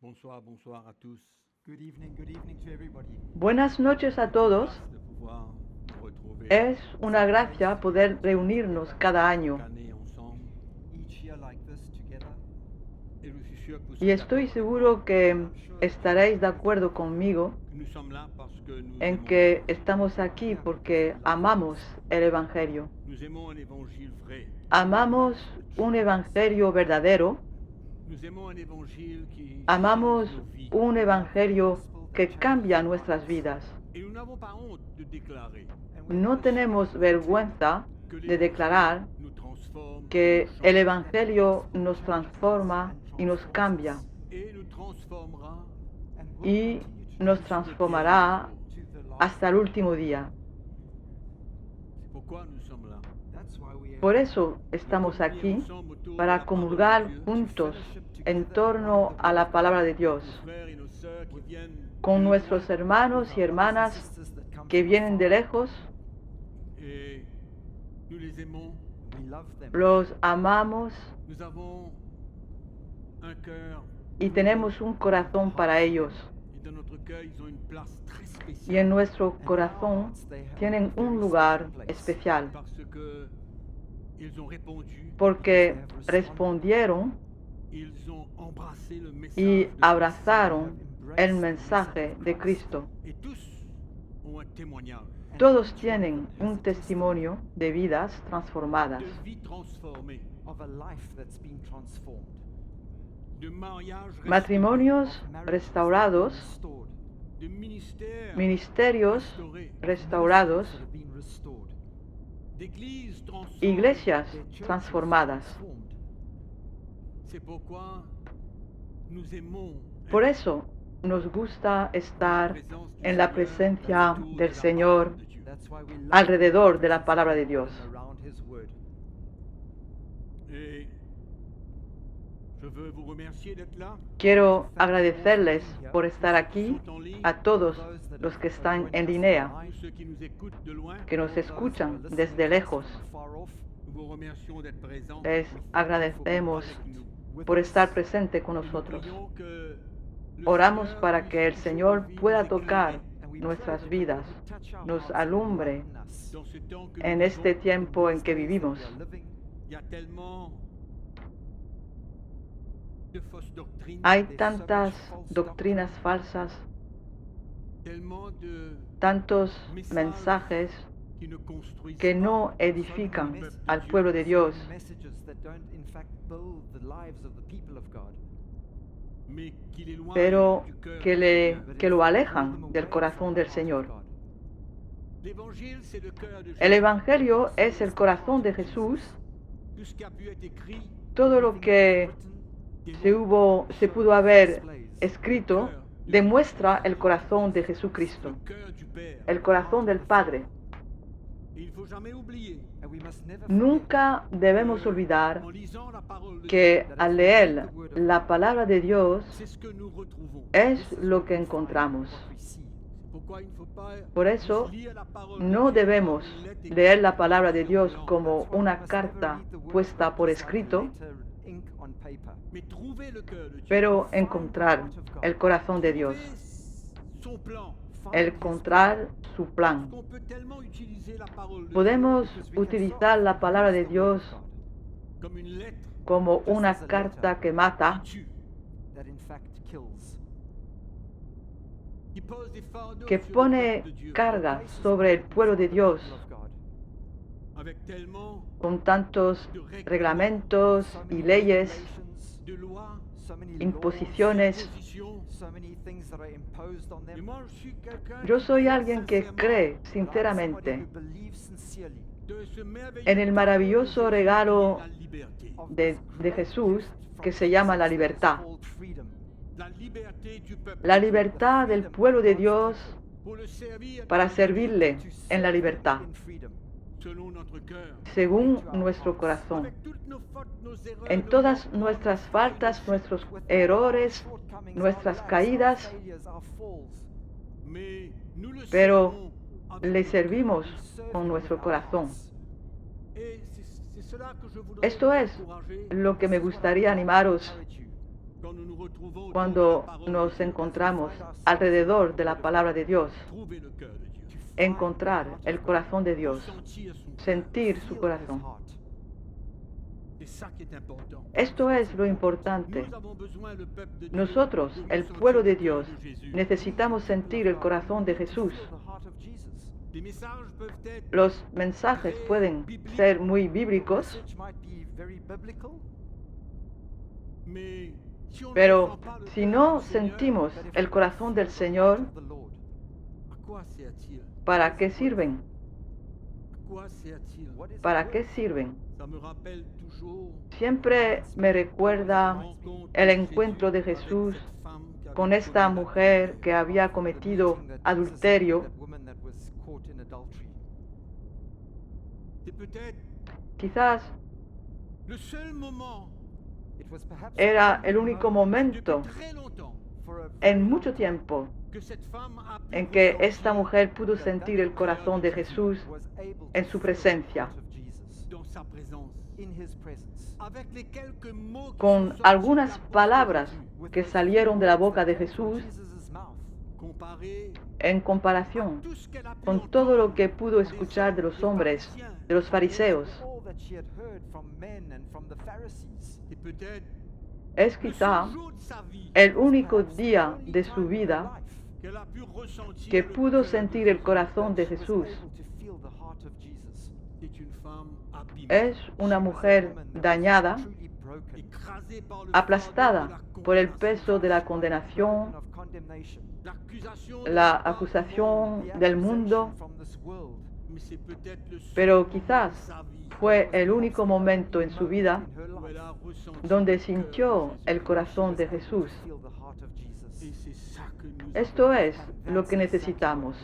Bonsoir, bonsoir à tous. Good evening to everybody. Buenas noches a todos. De pouvoir nous retrouver Es una gracia poder reunirnos cada año chaque année ensemble. Each year like this together. Et je suis sûr que vous y serez estoy d'accord seguro que estaréis de acuerdo conmigo que nous sommes là parce que nous en aimons, que estamos aquí porque amamos el Evangelio. nous aimons un évangile vrai. Amamos un Evangelio verdadero, Nous aimons un évangile qui amamos change nos vies. un Evangelio que cambia nuestras vidas. Et nous n'avons pas honte de déclarer No tenemos vergüenza que de declarar nous transforme, que nous el change Evangelio nos transforma y nos cambia et nous transformera And will y continue to nos do transformará to the last. hasta el último día. C'est pourquoi nous sommes là. That's why we Por eso estamos aquí, para comulgar juntos en torno a la palabra de Dios, Nos frères et nos sœurs qui viennent con nuestros hermanos y hermanas que vienen de lejos. et nous les aimons. We love them. Los amamos Nous avons un cœur y tenemos un corazón para ellos. et dans notre cœur ils ont une place très Y spéciale en nuestro corazón tienen un lugar especial parce que ils ont répondu, porque respondieron ils ont embrassé le message y de abrazaron el mensaje de Cristo. Christ. Et tous ont un témoignage Todos tienen un testimonio de vidas transformadas, de vie transformée, Of a life that's been transformed. de mariage matrimonios Marriage restaurados, restored. de ministère ministerios restauré, restaurados, That have been restored. d'églises transformées. iglesias Their churches transformadas. transformed. C'est pourquoi nous aimons Por eso nos gusta estar présence du en la Seigneur presencia autour de del la Señor parole de Dieu. That's why we love alrededor de la palabra de Dios. and around His word. Et je veux vous remercier d'être là. Quiero agradecerles por estar aquí a todos los que están en línea, Tous ceux qui nous écoutent de loin, que nos escuchan desde lejos. Far off. nous vous remercions d'être présents. Les agradecemos avec nous. por estar presente con Nous nosotros. prions que le Oramos Seigneur para puisse que el toucher Señor nos vies, pueda nous tocar éclairer And we nuestras pray that vidas, He will touch our nos hearts and alumbre enlighten us. dans ce temps que en nous este vivons. tiempo en que vivimos. We are living. Il y a tellement de fausses doctrines, Hay tantas doctrinas falsas, tellement de tantos mensajes qui ne construisent que pas. no edifican al pueblo de Dios, Messages that don't in fact build the lives of the people of God. mais qui l'éloignent pero du cœur que, du le, Seigneur. que lo alejan del corazón del Señor. L'évangile, c'est le cœur de El Jésus. Evangelio es el corazón de Jesús. Tout ce qui a pu être écrit Todo lo que se pudo haber escrito demuestra el corazón de Jesucristo, le cœur du Père. el corazón del Padre. Et il ne faut jamais oublier, And we must never Nunca debemos olvidar en lisant la parole de que Dieu, al leer la palabra de Dios c'est ce que nous retrouvons. es lo que encontramos. what we see. C'est pourquoi il ne faut pas Por eso, lire la parole de no Dieu debemos comme une lettre leer la écrite palabra de sur Dios blanc, como That's why we una must carta never read the word puesta of por God like escrito, letter ink on paper. mais trouver le cœur de Dieu. pero encontrar el corazón de Dios, Trouver son plan. encontrar su plan. On peut tellement utiliser la parole de Podemos Dieu que utilizar la palabra de Dios comme une lettre como una carta que mata, qui tue, That in fact kills. qui pose des fardeaux que sur le pone peuple de Dieu, carga sobre el pueblo de Dios, Of God. avec tellement con tantos reglamentos y leyes, Regulations, de lois, so many imposiciones. positions. laws, so many things that are imposed on Et them. moi, je suis quelqu'un Yo qui soy croit alguien que sincèrement cree I'm somebody sinceramente who believes sincerely de ce merveilleux en el maravilloso regalo la liberté. of de this great Jesús gift que from se llama la Jesus that is libertad. called freedom. La liberté du peuple La libertad del pueblo de Dios pour le servir para dans la servirle To en serve la him libertad, in freedom. selon notre cœur. según nuestro corazón. Avec toutes nos fautes, nos erreurs, En nos todas manquements, nuestras nos faltas, failles, nuestros With all errores, our shortcomings, nuestras our lacks, caídas, our failures, our falls. mais nous le pero servons avec le notre servimos We serve con him nuestro with our corazón. hearts. Et c'est cela que je voudrais Esto es encourager. lo que me gustaría animaros Encourage you quand nous nous retrouvons autour de la cuando parole de nos Dieu, encontramos alrededor de la palabra de Dios, trouver le cœur de Dieu, encontrar el corazón de Dios, sentir son cœur. sentir su corazón. C'est ça qui est important. Esto es lo importante. Nous avons besoin, le peuple de Dieu, Nosotros, de el ressentir pueblo de le cœur Dios, de Jésus. necesitamos sentir el corazón de Jesús. Les messages peuvent être Los mensajes pueden ser muy bíblicos, mais si on ne pero ressent pas le si cœur no du Seigneur, sentimos el corazón del Señor, à quoi sert-il? ¿para qué sirven? À quoi sert-il? ¿Para qué sirven? Ça me rappelle toujours Siempre me recuerda el encuentro de Jesús con esta mujer que había cometido adulterio. C'est peut-être Quizás le seul moment era el único momento depuis très longtemps en mucho tiempo que cette femme a pu en que ressentir esta mujer pudo sentir el corazón de Jesús en su presencia, dans sa présence, avec les quelques mots qui con sont sortis algunas de la bouche de palabras Jésus, que salieron de la boca de Jesús comparé en comparación tout ce qu'elle a pu con todo lo entendre que pudo escuchar de los hombres, de los fariseos. et peut-être Es le quizá seul jour de sa vie el único día de su vida qu'elle a pu ressentir que le pudo cœur de sentir el Jésus. corazón de Jesús. C'est une femme abîmée, Es una mujer dañada, écrasée par le aplastada fardeau de la por el condamnation, peso de la condenación, l'accusation de la la part acusación del mundo, mais c'est peut-être le seul pero moment quizás de sa vie fue el único momento en su vida où elle a ressenti donde le cœur sintió de Jésus. el corazón de Jesús. Et c'est ça que nous Esto avons. es lo que necesitamos.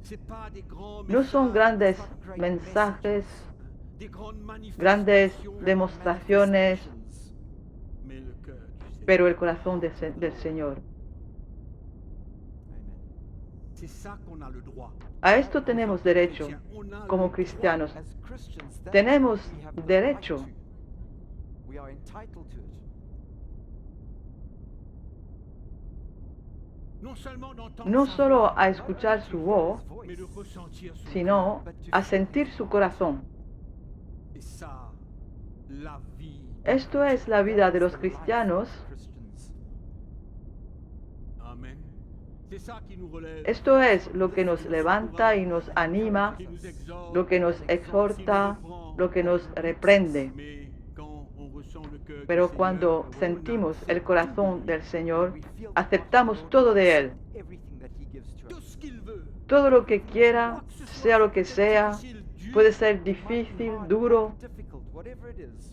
C'est pas des grands No son messages, grandes mensajes, des grandes grandes manifestations, demostraciones, mais le cœur du Seigneur. pero el corazón del Señor. C'est ça qu'on a le droit. A esto tenemos derecho On a como le cristianos. Tenemos derecho. non seulement d'entendre No sa solo voix, a escuchar su voz, mais de ressentir son sino a sentir su corazón. cœur. Et ça, la vie. Esto es la vida de los cristianos. Amen. C'est ça qui nous relève. Esto es lo que nos levanta y nos anima, Qui nous exhorte, lo que nos exhorta, lo que nos reprende. mais quand on ressent le cœur du Pero Seigneur, cuando on sentimos accepte el corazón del Señor, aceptamos todo de Él. tout ce qu'il veut. Todo lo que quiera, sea lo que sea, Difficile, dur, puede ser difícil, duro,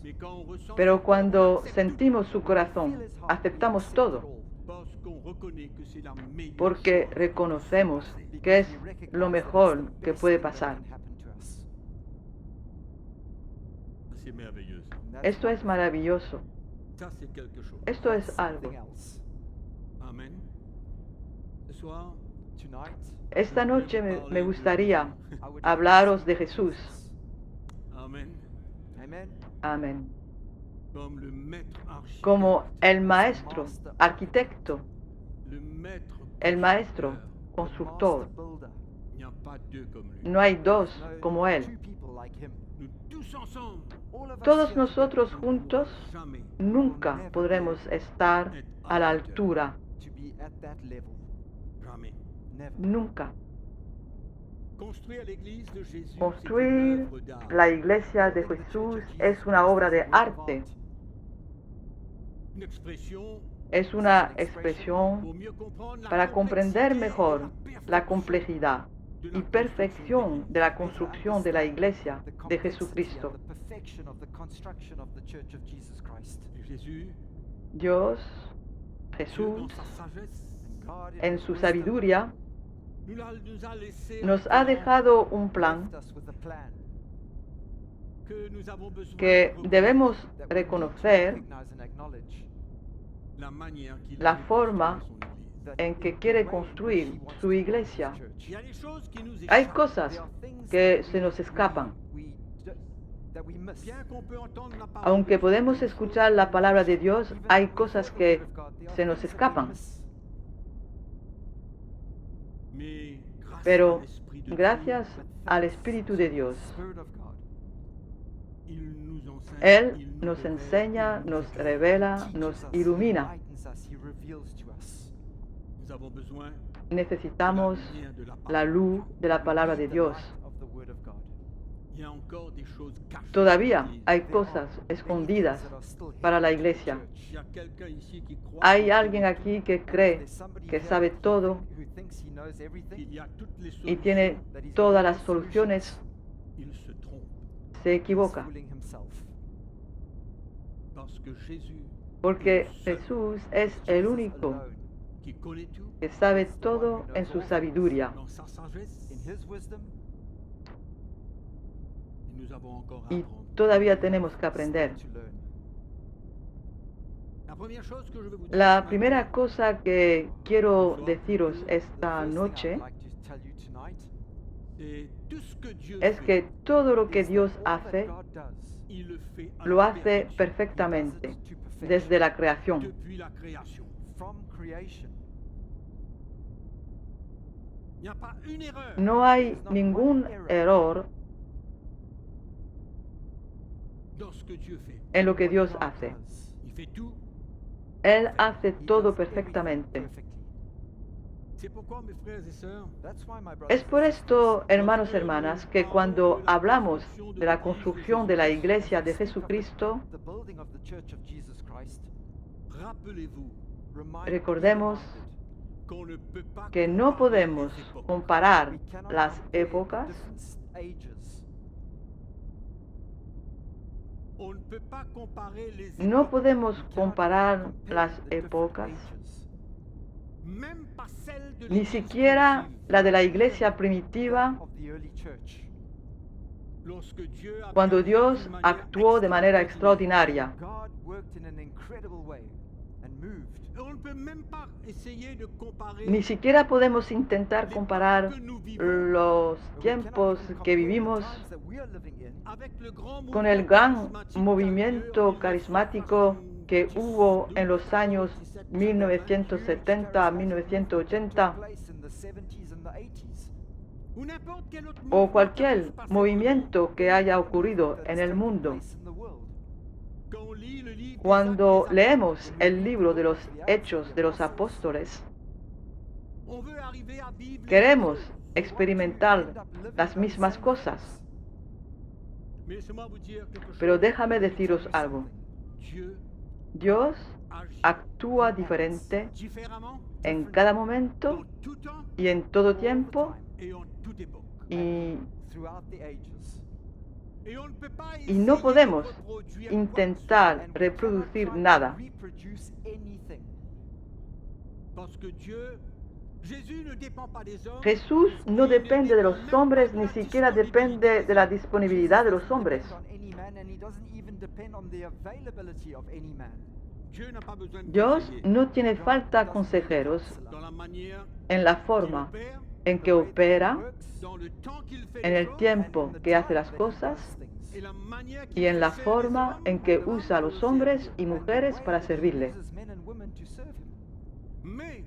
mais quand on ressent pero son cuando cœur, on accepte sentimos su corazón, aceptamos todo, parce qu'on reconnaît que c'est la meilleure porque chose. reconocemos que es lo mejor que puede pasar. C'est merveilleux. ça. Esto es maravilloso. Ça, c'est quelque chose. Esto es algo. Amen. Ce soir, Esta noche me gustaría hablaros de Jesús. Amen. Amén. Comme le maître architecte, Como el maestro, arquitecto, le maître el maestro, constructeur. constructor. Il n'y a pas deux comme lui. No hay dos como Él. Nous tous ensemble, Todos nosotros juntos jamais nunca podremos estar a la altura. Jamais. Nunca. Construire l'église de Jésus, c'est une Construir œuvre d'art. la iglesia de Jesús es una obra de arte. Une expression Es una expresión pour mieux comprendre la para comprender complexité mejor et la la complejidad y perfección de la construcción de la iglesia de Jesucristo. Et Jésus, Dios, Dieu, Jesús, dans sa sagesse, en su sabiduría, nous a laissé nos un ha plan dejado un plan que nous avons besoin que de debemos reconocer la manière qu'il la a de forma construire son église. en que quiere construir su iglesia. Il y a des choses qui nous Hay échappent. cosas que se nos escapan. that we miss. Bien qu'on peut entendre la parole Aunque de Dieu, podemos escuchar la palabra de Dios, hay cosas que se nos escapan. mais grâce Pero à l'Esprit de gracias Dieu, al Espíritu de Dios, Spirit of God, il nous enseigne, Él il nous nos révèle, enseña, il nos nous éclaire. revela, teaches nos us, ilumina. He enlightens us, He reveals to us. Nous avons besoin Necesitamos de la lumière de la parole. la luz de la palabra de The Dios. light of the Word of God. Il y a encore des choses cachées. Todavía dans l'Église. hay There cosas are many escondidas things that are still para la hidden in the iglesia. church. Il y a quelqu'un ici qui croit Hay qu'il alguien connaît aquí que And if cree there's somebody que here sabe who todo who thinks he knows tout, everything, qu'il y a toutes les y solutions, tiene that he's got todas all las the soluciones, solutions, il se trompe. se he's equivoca. fooling himself. Parce que Jésus, Porque Jesús es el Jesus único alone, qui connaît tout, que sabe todo en su sabiduría. dans sa sagesse, in his wisdom, et nous avons encore à Y apprendre. todavía tenemos que aprender. still to learn. La première chose que je vais vous dire La ce primera matin, cosa que quiero deciros The esta first thing noche I'd like to tell you tonight c'est tout ce que Dieu es fait, que todo lo que is that Dios all that hace, God does, il le fait à lo la hace perfection, he perfectamente does it to perfection. desde la creación. depuis la création. From creation. Il n'y a pas une erreur No hay ningún error dans ce que Dieu fait. en lo que What Dios God hace. does, Il fait tout. Él hace he todo does everything perfectamente. perfectly. C'est pourquoi, mes frères et sœurs, That's why, my brothers Es por and esto, sisters, hermanos y hermanas, que cuando hablamos de la construcción de la iglesia de speak of Jesucristo, the building of the Church of Jesus Christ, rappelez-vous remind- recordemos qu'on ne peut pas que no comparer podemos les époques. comparar we cannot las compare épocas, different ages. On ne peut pas comparer les no époques, podemos We cannot comparar compare las este the different épocas, ages. même pas celles de ni l'Église siquiera primitive. la de la iglesia primitiva, Of the early church. Lorsque Dieu a cuando agi Dios d'une manière actuó de manera extraordinaria. God worked in an incredible way and moved. Et on ne peut même pas essayer de comparer Ni siquiera podemos intentar l'époque comparar que nous vivons los But we cannot tiempos even que compare the vivimos times that we are living in avec le grand con el mouvement gran charismatique movimiento qu'a eu carismático que hubo en los años 1970 a 1980 took place in the 70s and the 80s. ou n'importe quel autre o mouvement qui cualquier puisse passer movimiento que haya Movement ocurrido that's en el taken mundo. place in the world. Quand on lit le livre des Cuando Actes des leemos Apôtres, el libro de los Hechos de los Apóstoles, on veut arriver à vivre les queremos choses. experimentar End up living las the mismas same cosas. things. Mais laissez-moi vous dire quelque chose. Pero déjame Let me deciros tell you algo. something. Dieu Dios agit actúa diferente différemment en cada momento dans tout temps y en todo all the tiempo time, et en toute époque. y throughout the ages. Et on ne peut pas Y no essayer de podemos reproduire intentar And we cannot reproducir try to nada, reproduce anything. parce que Dieu, Jésus ne dépend pas des hommes. Jesús no il ne depende de los dépend même pas hombres, de ni la siquiera disponibilité depende de la des hommes. disponibilidad de Jesus los hombres. doesn't depend on any man, and he doesn't even depend on the availability of any man. Dieu n'a pas besoin de Dios conseiller. no tiene God falta doesn't consejeros need a counselor. Dans la manière en la qu'il forma opère, en The que way that he opera, works, dans le temps qu'il fait en les el choses, tiempo and in the que hace time las that he cosas does things. et la manière qu'il y en la sert les forma hommes, en que And the way usa a that los he hombres uses- y and the mujeres way para that he servirle. uses men and women to serve him. mais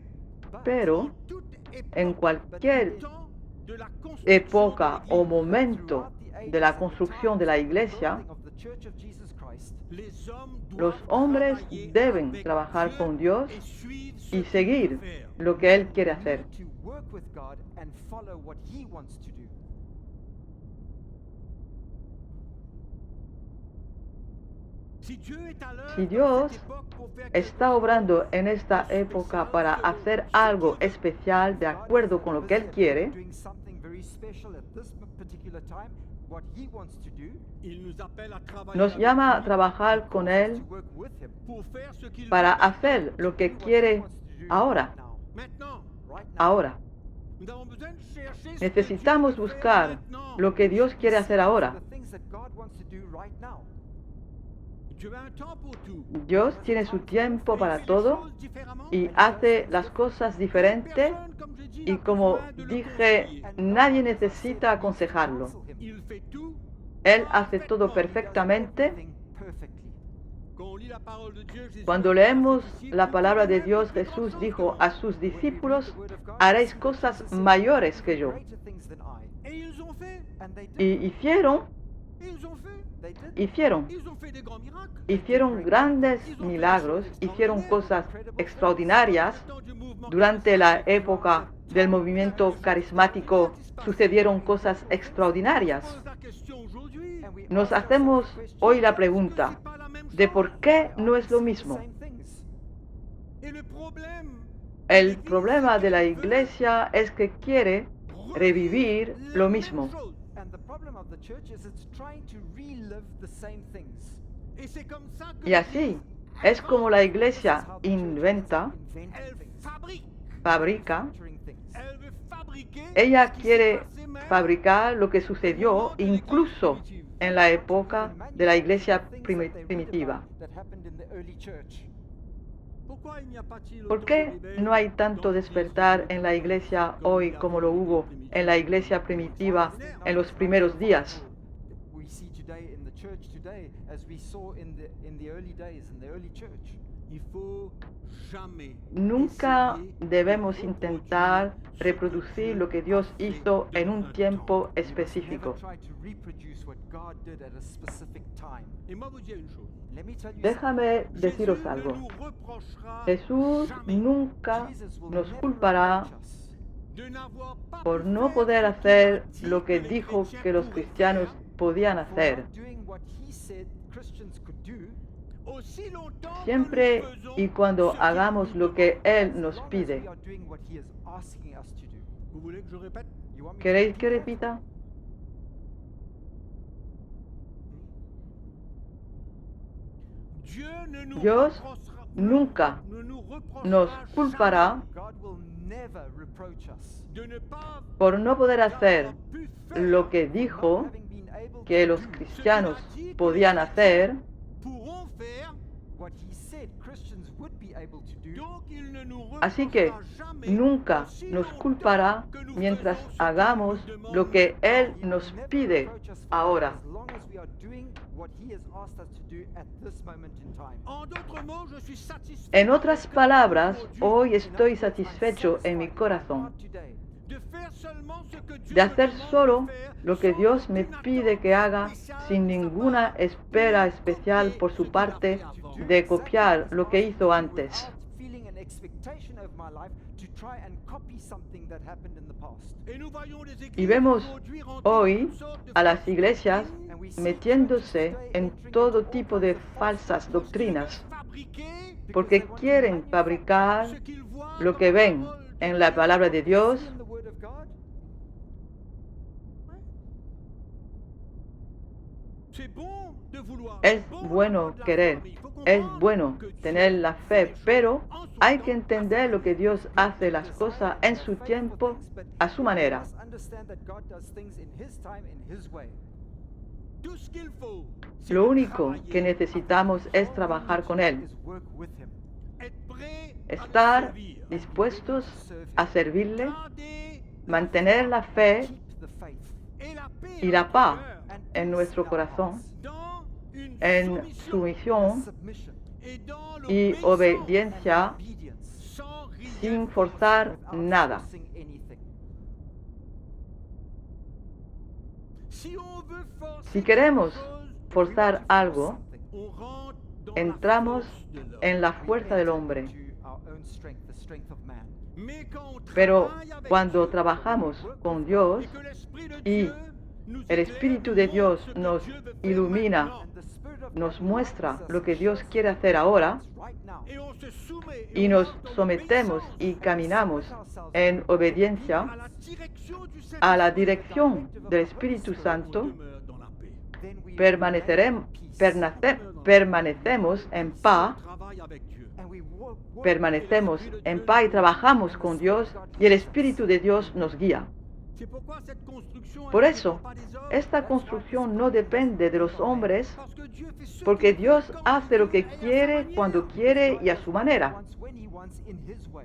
But Pero en toute époque, en cualquier temps de la construction época de o l'Église, momento throughout the ages de la and the construcción times de la of the iglesia, building of the Church of Jesus Christ, les hommes los doivent hombres travailler deben avec trabajar Dieu con Dios et suivre ce y qu'il seguir veut faire. lo que Él quiere hacer. need to work with God and follow what he wants to do. Si Dieu est à l'œuvre Si dans Dios cette époque pour faire está quelque obrando chose en esta de época spécial para selon hacer ce algo qu'il veut, especial de God is acuerdo con lo que Él busy quiere, doing something very special at this particular time, what he wants to do, il nous appelle à travailler nos avec llama a lui trabajar con calls us Él to work with him, pour faire ce qu'il para veut hacer lo to que do what he quiere wants to do ahora, now, maintenant. right now. ahora. Nous avons besoin de chercher ce que Necesitamos Dieu veut buscar faire maintenant. lo que Dios quiere hacer ahora. The things that God wants to do right now. Dieu a un temps pour tout. Dios tiene su tiempo Il para fait les todo choses différemment. y hace las cosas diferentes Personne, comme je dis, y n'a como besoin de le dije, conseiller. And nadie no one, as I said, necesita needs to aconsejarlo. counsel him. Il fait tout Él hace todo perfectamente. everything perfectly. Quand on lit la parole de Dieu, Jésus Cuando dit, leemos "Ceci la plus palabra de grandes Dios, choses que Jesús moi." dijo a sus When we read discípulos, the word of God, haréis Jesus cosas said, mayores que yo. greater things than I. Et ils ont fait. And they did. Y hicieron, Ils ont fait. They did. hicieron, Ils ont fait des grands miracles. hicieron grandes milagros, hicieron cosas extraordinarias. Durante la época del movimiento carismático sucedieron cosas extraordinarias. Pose la question aujourd'hui. And we Nos ask hacemos ourselves the question, hoy la C'est pregunta pas la même de chose. por qué no es lo are these mismo. the same things? Et le problème, El problema de la iglesia es que quiere revivir lo mismo. And the problem of the church is it's trying to relive the same things. Et c'est comme ça que Y así es como la iglesia inventa, elle fabrique. fabrica. Capturing things. Elle veut fabriquer. Ella ce qui quiere s'est passé même fabricar lo que sucedió incluso en la época de la iglesia primitiva. That happened in the early church. Pourquoi il n'y a pas-t-il ¿Por autant qué de réveils no hay tanto dans despertar l'Église en la iglesia comme hoy il y como avait lo dans hubo l'Église en la iglesia primitiva en los primeros días? We see today in the church today, as we saw in the early days, in the early church. Il faut jamais Nunca essayer de debemos reproduire intentar ce que reproducir Dieu lo que Dios a fait hizo en dans un un tiempo temps. específico. Never try to reproduce what God did at a specific time. Et moi vous dire une chose. Let me tell you Déjame deciros Jésus ne algo. nous reprochera Jesús jamais nunca something. Jesus will nos never culpará reproach us de n'avoir pas por pu no faire poder ce hacer qu'il a lo dit que les dijo chrétiens que los pourraient cristianos faire. podían for hacer. not doing what he said Christians could do. Aussi longtemps que Siempre nous faisons y cuando ce qu'il hagamos nous lo que demande. Él As nos long as pide. we are doing what he is asking us to do. Vous voulez que je répète? You want me to ¿Queréis que repeat that? repita? Dieu ne nous Dios reprochera- nunca ne nous reprochera nos jamais culpará God will never reproach us de ne pas por no poder hacer avoir pu faire lo que for dijo not having been able que to los do cristianos podían hacer. pourront faire. what he said Christians would be able to do. Donc il ne nous Así que reprochera jamais nunca aussi nos longtemps culpará que nous mientras faisons ce qu'il hagamos nous demande lo que Él He will nos never pide reproach us for that ahora. as long as we are doing what he has asked us to do at this moment in time. En d'autres mots, je suis satisfait En otras palabras, aujourd'hui hoy In estoy other words, I'm satisfecho en mi satisfied in my corazón heart today de faire seulement ce que Dieu de me hacer demande solo de faire, lo que sans Dios me aucune pide attente que haga spéciale sin de sa ninguna part, espera de especial copier por ce su qu'il a parte fait avant. Do de exactly copiar what lo he's que asked hizo me to do antes. without feeling an expectation of my life to try and copy something that happened in the past. Et nous voyons les Y églises vemos aujourd'hui rentrer dans hoy toutes sortes de a las fausses iglesias doctrines And we see metiéndose churches today en entering todo into all tipo de kinds of false falsas doctrines doctrinas fabriquer because porque they want to quieren manufacture fabricar ce qu'ils voient lo dans que la ven parole de en la Dieu. palabra de Dios. see in the word of God. C'est bon de vouloir, Es c'est bon bueno d'avoir de la querer, foi, mais il faut es comprendre bueno que Dieu tener la fe, fait les pero choses en son hay temps, que à sa entender lo que Dios hace las cosas en su tiempo, a su manera. We must understand that God does things in his time, in his way. Tout ce qu'il faut, c'est Lo de único travailler que necesitamos es trabajar con Él, Is work with him. être prêt à le estar servir. dispuestos a servirle, Garder mantener la fe Keep the faith et la paix y en la notre paz cœur, and en peace nuestro in our corazón, hearts, dans une en soumission sumisión submission et dans y l'obéissance, and obediencia obedience sans rien sin forcer. forzar without nada. forcing anything. Si on veut forcer Si queremos quelque chose, forzar algo, on rentre dans entramos la force de l'homme. en la We fuerza del enter hombre. into our own strength, the strength of man. Mais quand on Pero travaille avec cuando Dieu, trabajamos con Dios et que l'Esprit de y Dieu nous el éclaire, Espíritu de nous Dios montre ce que nos Dieu veut faire ilumina, maintenant, And the Spirit of nos God muestra guides us lo que and Dios shows quiere us hacer ahora right now. et on se soumet y on nos rentre dans sometemos l'obéissance y caminamos en à obediencia la direction du a la Saint-Esprit, dirección del Espíritu on Santo, demeure dans la paix. Then we permaneceremos, remain in peace. permanecemos en paz, On travaille avec Dieu. And we work permanecemos en paz y trabajamos con Dios y el Espíritu de Dios nos guía. C'est pourquoi cette construction, Por elle ne eso, dépend pas des hommes, esta construcción no depende de los hombres, parce que Dieu fait ce porque qu'il veut, Dios quand hace il lo veut que et à sa quiere, manière. cuando quiere y a su manera. wants when he wants in his way.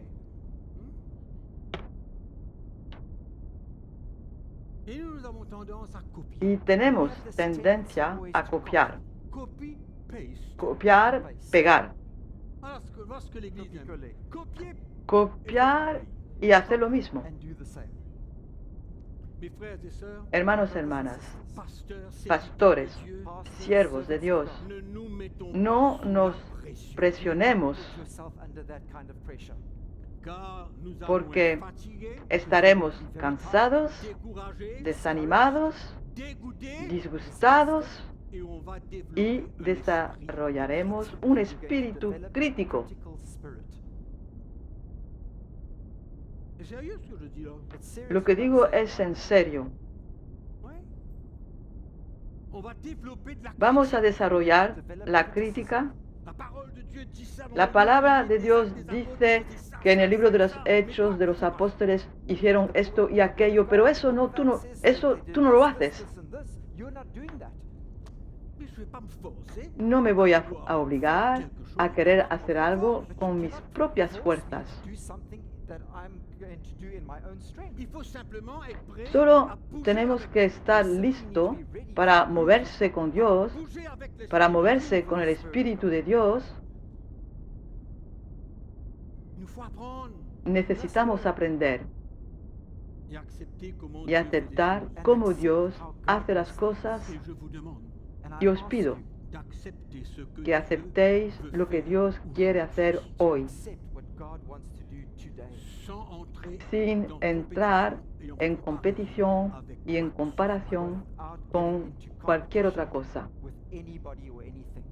Et nous avons tendance à copier. y tenemos tendencia a copiar. Copy, paste. Copiar, pegar. Alors, voilà ce que l'Église aime. Copier-coller. Copier. Copiar y hacer lo mismo. And do the same. Mes frères et sœurs, Hermanos, hermanas, pasteurs, pastores, serviteurs de Dieu, siervos de Dios, ne nous mettons no pas sous nos la pression, presionemos, Put yourself under that kind of pressure. car nous allons porque être fatigués, estaremos cansados, découragés, desanimados, dégoûtés, disgustados et on va développer y un desarrollaremos un espíritu Develop a crítico. critical spirit. esprit. C'est sérieux ce que je dis là? It's serious Lo que what I'm digo saying. es en serio. Ouais. On va développer de la Vamos a desarrollar la crítica. La parole de Dieu dit ça dans La le palabra livre de des Dios Actes des dice Apôtres, c'est ça, que en el libro de los ça, Hechos mais de los toi, Apóstoles hicieron esto y aquello, pero eso no, That says that eso they did tú no lo this, haces. this, and this. You're not doing that. mais je vais pas me forcer. No me voy a obligar a querer hacer algo con mis propias fuerzas. Do something that I'm going to do in my own strength. Il faut simplement être prêt Solo à bouger tenemos avec que estar listo para moverse con Dios, bouger avec l'Esprit para de moverse Dieu. con el Espíritu de Dios. Il nous faut apprendre Necesitamos aprender et accepter comment y Dieu fait les aceptar choses. cómo Dios hace las cosas Et je vous demande And y I os ask pido you d'accepter ce que que Dieu aceptéis veut lo que faire Dios quiere hacer hoy, accept what God wants to do today. sans entrer sin dans entrar compétition en et competición avec y en comparación Without con getting into cualquier otra competition cosa. with anybody or anything.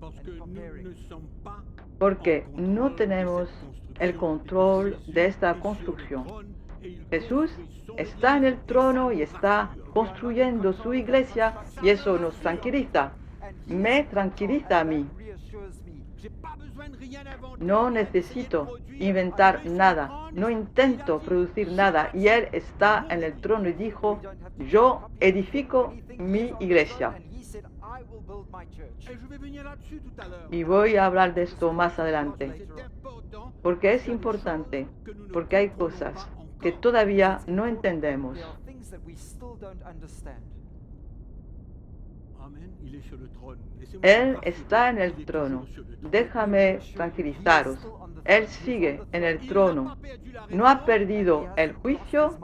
parce que nous ne sommes pas Porque en contrôle no de tenemos cette construction. el control Jésus de esta est sur le construcción. trône et il Jesús construit son está en el église trono et y ça está nous rassure. construyendo su iglesia y eso nos tranquiliza. Me tranquiliza a mí. J'ai pas besoin de rien inventer, No rien necesito essayer de produire. inventar Dieu est nada, sur le trône, no il intento a dit, producir nada y Él está en el trono y dijo, yo edifico mi iglesia. Et je vais venir là-dessus tout à l'heure. Y voy a hablar de esto más adelante, C'est important porque es importante, porque hay cosas que todavía no entendemos. Amen. Il est sur le trône. Laissez-moi Él vous rassurer. está en el Il est trono. toujours sur le trône. Déjame tranquilizaros. Él sigue en el Il n'a trono. pas perdu la No ha raison, perdido el juicio,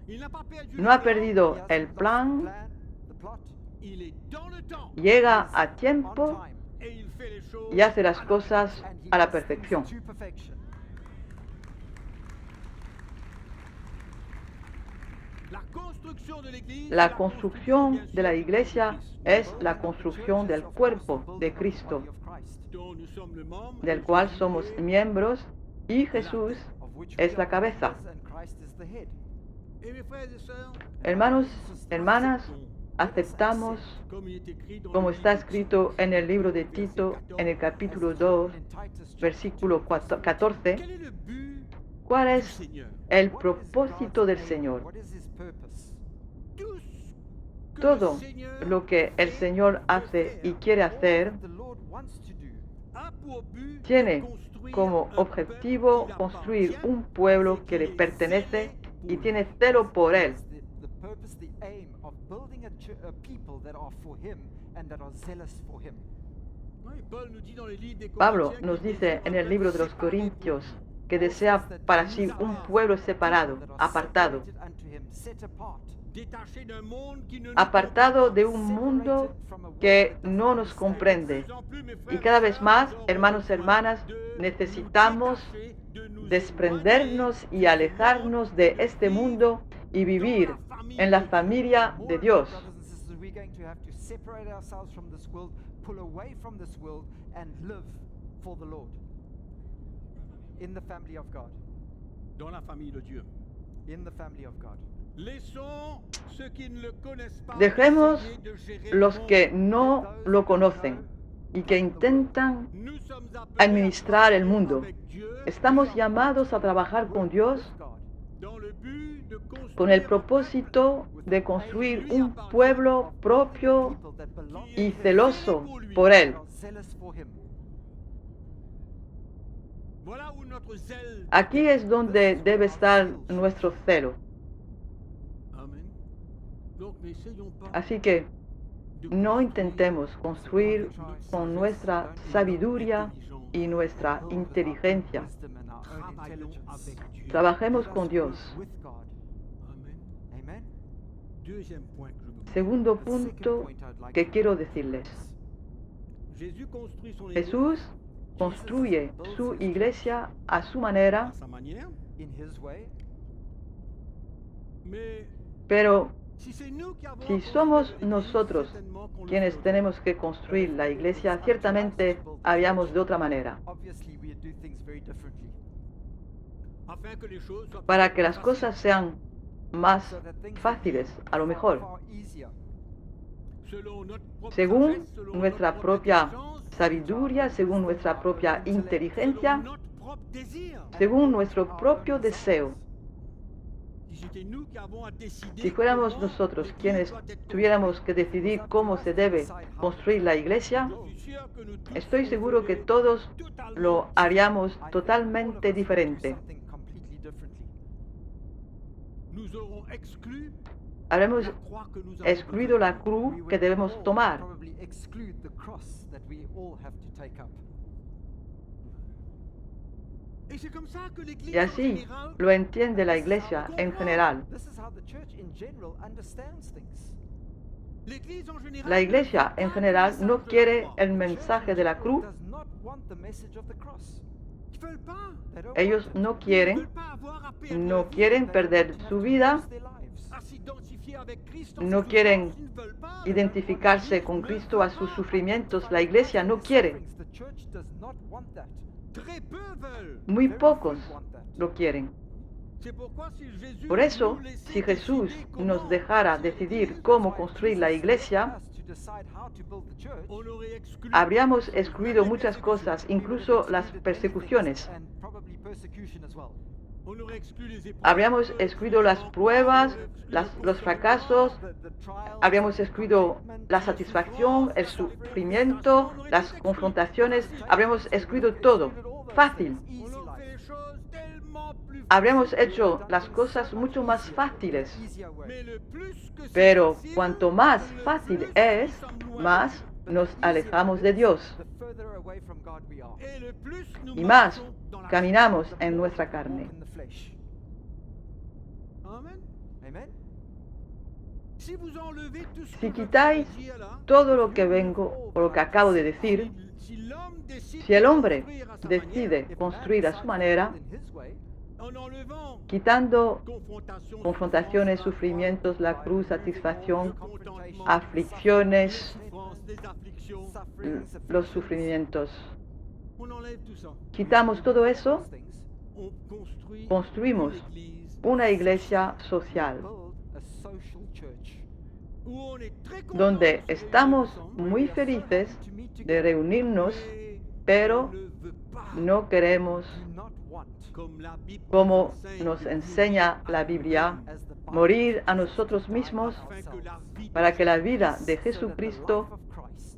il n'a pas perdu no le ha plan, perdido el plan, il est dans le temps llega a tiempo et il fait les choses y hace las à la cosas a la perfección. La construction de l'Église, La construcción de la iglesia es la construcción del cuerpo de Cristo, dont nous sommes le membre, del cual somos miembros y Jesús es la cabeza. et mes frères et sœurs, Hermanos, hermanas, aceptamos, comme il est écrit dans como le está livre de escrito en el libro de Tito, en el capítulo 2, versículo 14, quel est le but ¿cuál du es Seigneur? el propósito del Señor? Tout ce que Todo le Seigneur lo que el Señor hace y quiere hacer a pour but tiene de construire como un objetivo peuple qui construir l'appartient un pueblo et que qui le est pertenece zélé y pour tiene lui. celo por Él. Oui, Paul nous dit dans le livre des Pablo Corinthiens nos qu'il dice désire en un el peuple libro de los séparé Corintios pour lui. que desea para sí un pueblo separado, apartado, Détaché d'un monde qui ne nous apartado de un mundo que no nos comprende. Y cada vez más, hermanos y hermanas, necesitamos desprendernos y alejarnos de este mundo y vivir en la familia de Dios. dans la famille de Dieu. Laissons ceux qui ne le connaissent pas Dejemos essayer de gérer los le que monde. no lo conocen y que intentan Nous sommes appelés administrar à el mundo. avec Dieu Estamos llamados a trabajar con Dios dans le but de construire con el propósito de construir un pueblo propio y celoso por Él. Voilà où notre zèle. Aquí es donde debe estar nuestro celo. Amen. Así que no intentemos construir con nuestra sabiduría y nuestra inteligencia. wisdom and our own Travaillons intelligence. avec Dieu. Trabajemos Let us con work Dios. with God. Amen. Amen. Deuxième point que je veux vous Segundo The second punto point I'd like que to quiero make decirles. dire. Jésus construit son église Jesús construye su iglesia a su manera, à sa manière, in His way, mais pero si c'est nous qui avons à si construire somos l'église, nosotros certainement qu'on le quienes fera. tenemos que construir la iglesia, ciertamente haríamos de otra manera, obviously we do things very differently. Afin que les choses soient para plus que las faciles. cosas sean más So that things fáciles, a lo are mejor, far easier. Selon notre propre según sagesse, selon nuestra notre propre propia intelligence, sabiduría, según nuestra propia inteligencia, selon notre propre désir. según nuestro propio deseo. Si c'était nous qui avons à décider Si fuéramos comment nosotros l'église quienes doit être tuviéramos que decidir cómo se debe construir la iglesia, construite, je suis sûr que nous tous estoy seguro que ferions todos totalement lo haríamos I think all of totalmente us would do diferente. something completely differently. Nous aurons exclu Habremos la croix que nous avons excluido besoin. la cruz We que would debemos all tomar. probably exclude the cross that we all have to take up. Et c'est comme ça que l'église Y en así général lo entiende la iglesia en general. This is how the church in general understands things. L'Église en général La iglesia en general no quiere el mensaje de la cruz. Does not want the message of the cross. Ils veulent pas. They don't Ellos want it. no Ils quieren, veulent pas avoir à perdre no leur vie, quieren They perder don't want su to vida, lose their lives. à s'identifier avec Christ en no ses quieren souffrances. Ils ne veulent pas. identificarse con Cristo a sus sufrimientos. La iglesia no quiere. The church does not want that. Très peu veulent. Muy Very pocos few want that. lo quieren. C'est pourquoi si Jésus Por eso, nous laissait si Jesús décider nos comment dejara construire decidir l'Église, cómo construir la iglesia, Us to decide how to build the church. on aurait exclu habríamos même excluido les muchas persécutions. cosas, We would have incluso las excluded many persecuciones. things and probably persecution as well. On aurait exclu les épreuves, Habríamos excluido las pruebas, los conditionnements, fracasos, The trials, habríamos the excluido contentment, la satisfacción, el sufrimiento, las confrontaciones, habríamos excluido todo. Fácil. easy on aurait fait life. les choses tellement plus Habríamos faciles. hecho las cosas mucho más fáciles. Easier way. Mais le plus que c'est Pero facile, cuanto más le fácil plus es, nous sommes loin más de Dieu. nos alejamos de Dios The further away from God we are. Et le plus nous y más marchons dans la caminamos The en more nuestra we carne. walk in the flesh. Amen. Amen. Si vous enlevez tout ce Si que je quitáis viens de dire là, todo lo que vengo o lo que acabo de decir, si l'homme décide si el de hombre construire à sa decide If construir a man su decides manera, to build in his way, manière, en enlevant quitando confrontations, confrontaciones, souffrances, sufrimientos, la cruz, satisfacción, contentement, aflicciones, souffrances, des afflictions, sufferings, los afflictions, sufrimientos, on enlève tout ça. quitamos todo eso, those things, On construit construimos une église una iglesia social, build a social church. où on est très content donde de se réunir estamos ensemble, muy felices To meet de together, reunirnos, mais pero on ne veut pas, no queremos, do not want, comme la Bible como enseigne, nos de enseña la Biblia, as the Bible morir a says, nosotros die mismos afin que la vie de para que la vida de so that the Jesucristo life of Christ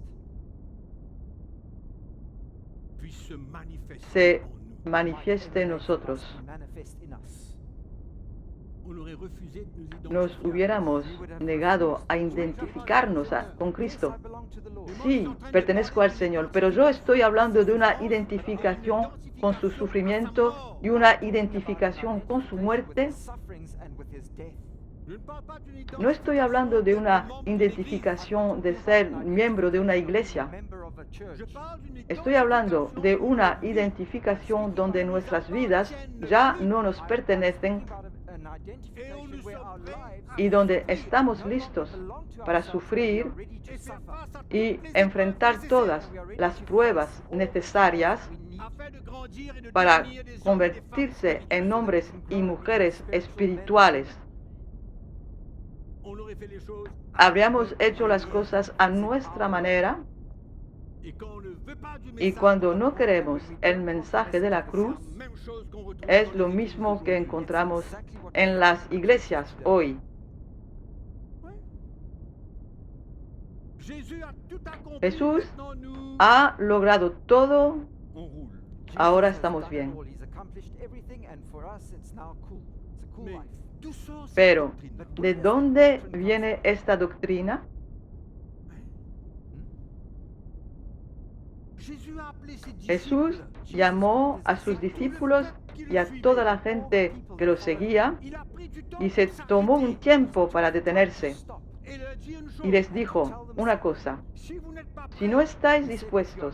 puisse se manifester se en nous. manifieste en nosotros. manifest in us. On aurait refusé de nous Nos identifier. hubiéramos negado a identificarnos con Cristo. I belong to the Lord. Sí, pertenezco al Señor, pero yo estoy hablando de una identificación con su sufrimiento y una identificación con su muerte. With his sufferings and with his death. Je ne parle pas d'une No estoy hablando de una membre de l'Église. identificación de ser miembro de una iglesia. Member of a church. Je parle d'une Estoy hablando de identification una identificación donde nuestras vidas ya no nos pertenecen About an identification where our lives y donde estamos no longer listos belong to para ourselves, sufrir we are ready to et faire suffer. face à toutes y les enfrentar épreuves todas nécessaires las pruebas necesarias afin de grandir et de para devenir des hommes et des femmes convertirse en hombres y mujeres espirituales. On aurait fait les choses Habríamos hecho las cosas a nuestra manera et quand on ne veut pas du y message, cuando no queremos el mensaje de la cruz, c'est la même chose qu'on retrouve es dans lo les églises mismo que aujourd'hui. encontramos en las iglesias hoy. Ouais. Jésus a tout accompli. Jesús Maintenant, nous, Ha logrado todo, on roule. Jesus ahora has estamos done it bien. all. He's accomplished everything. everything, and for us it's now cool. It's a cool Mais life. d'où sort cette Pero, doctrine? ¿de dónde viene esta doctrina? Jésus a appelé ses Jesús disciples. llamó a sus discípulos y a toda la gente que lo seguía Il a pris du temps y se pour tomó un s'arrêter tiempo para detenerse et leur dit une chose. y les dijo una cosa: Si vous n'êtes pas si prêts no estáis dispuestos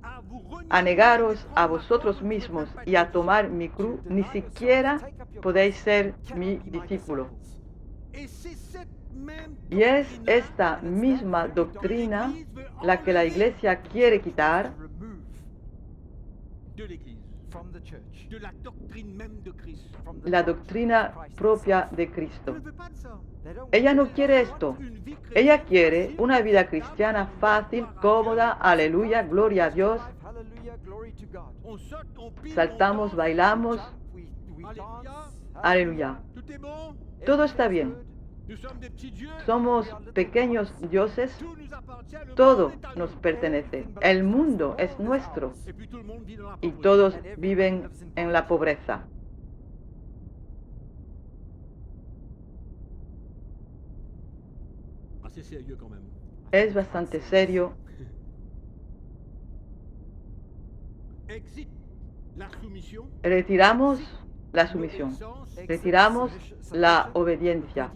à vous renier a negaros et a prendre vosotros la croix, mismos vous ne pouvez y pas a être tomar mi cruz, ni siquiera podéis ser mi discípulo. Et c'est cette même Y es doctrine-là esta misma que doctrina l'Église veut la que la enlever Iglesia quiere quitar Remove de l'Église, from the church, de la doctrine même de Christ. from the la doctrine doctrina of Christ propia himself. de Elle Cristo. ne veut pas de ça. They don't Ella want no it. quiere esto. Une vie Ella chrétienne quiere facile, una vida confortable, cristiana gloire à fácil, Dieu. cómoda, aleluya, gloria a Dios. Life, hallelujah, glory to God. On saute, on pile, Saltamos, on danse, bailamos, Jump, we Alléluia. dance, aleluya. tout est bon. Todo está bien. Nous sommes des petits dieux. Somos pequeños dioses, Tout nous appartient. Le todo monde est à nos nous. pertenece. El mundo es nuestro Et puis tout le monde vit dans la y pauvreté. todos viven en la pobreza. Assez sérieux quand même. Es bastante serio. Exit la soumission. Retiramos la sumisión, l'obéissance. retiramos la obediencia.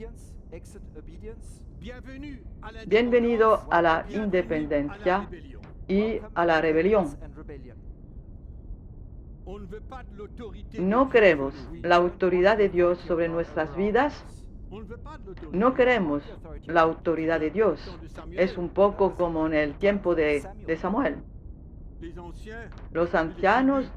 Exit obedience. Bienvenue à la Bienvenido a la bienvenue independencia à la rébellion. y a la rebelión. And rebellion. On ne veut pas de l'autorité. No de queremos Dieu, oui. la autoridad de Dios sobre nuestras vidas. On ne veut pas de l'autorité. No queremos la autoridad de Dios. Es un poco como en el tiempo de Samuel. Les anciens Los ancianos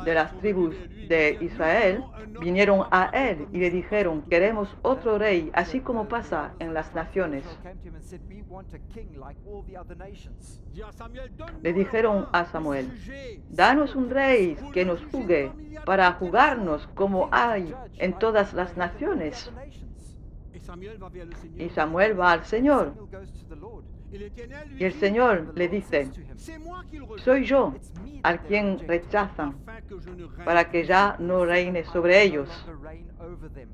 de las tribus de Israel vinieron a él y le dijeron: queremos otro rey, así como pasa en las naciones. Came to him and said, "We want a king like all the other nations." Le dijeron a Samuel: danos un rey que nos juzgue para jugarnos como hay en todas las naciones. Y Samuel va al Señor Samuel goes to the Lord. y el Señor le dice: soy yo al quien rechazan para que ya no reine sobre ellos. No longer reign over them.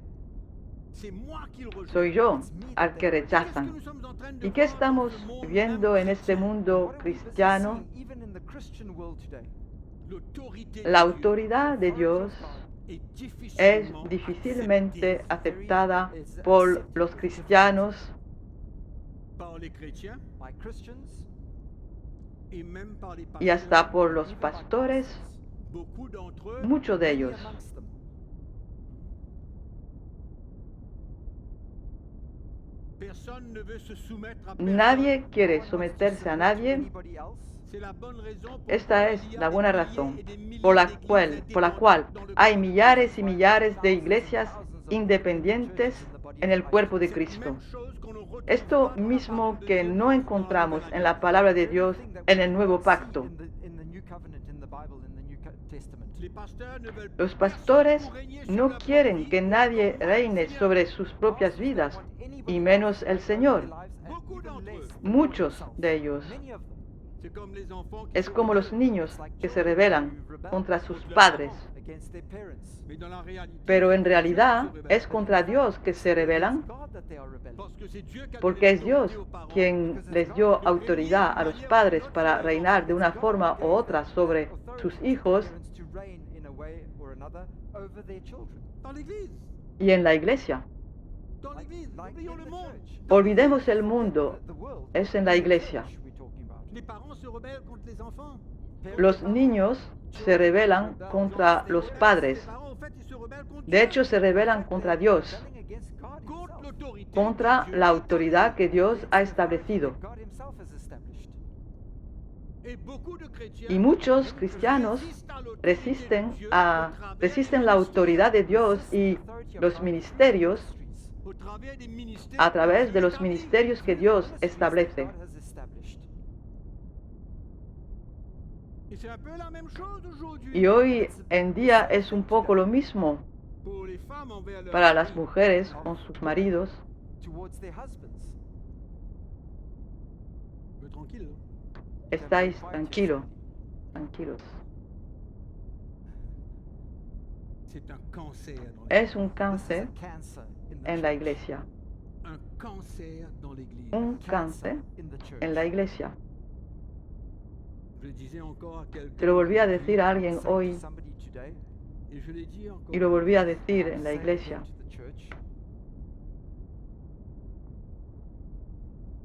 Soy yo al que rechazan. ¿Y qué estamos viendo en este mundo What are we cristiano? seeing even in the Christian world today? La autoridad de Dios es difícilmente aceptada por los cristianos By Christians y hasta por los pastores, muchos de ellos. amongst them. Nadie quiere someterse a nadie. Anybody else? Esta es la buena razón por la cual hay millares y millares de iglesias independientes en el cuerpo de Cristo. Esto mismo que no encontramos en la palabra de Dios en el Nuevo Pacto. In the New Covenant, in the Bible, in the New Testament. Los pastores no quieren que nadie reine sobre sus propias vidas, y menos el Señor. Muchos de ellos. Es como los niños que se rebelan contra sus padres, pero en realidad es contra Dios que se rebelan, porque es Dios quien les dio autoridad a los padres para reinar de una forma u otra sobre sus hijos y en la iglesia. Olvidemos el mundo, es en la iglesia. Los niños se rebelan contra los padres. De hecho, se rebelan contra Dios, contra la autoridad que Dios ha establecido. Y muchos cristianos resisten la autoridad de Dios y los ministerios a través de los ministerios que Dios establece. Y hoy en día es un poco lo mismo para las mujeres con sus maridos. Estáis tranquilos. C'est un cancer dans Es un This is cáncer a cancer in the en la church. iglesia. un cancer dans l'Église. Un Cancer cáncer in the church. en la iglesia. Je le disais encore à quelqu'un. Se lo volví a decir a alguien Say to hoy somebody today, Et je l'ai dit encore. y lo volví a decir and en la say it iglesia. again to the church,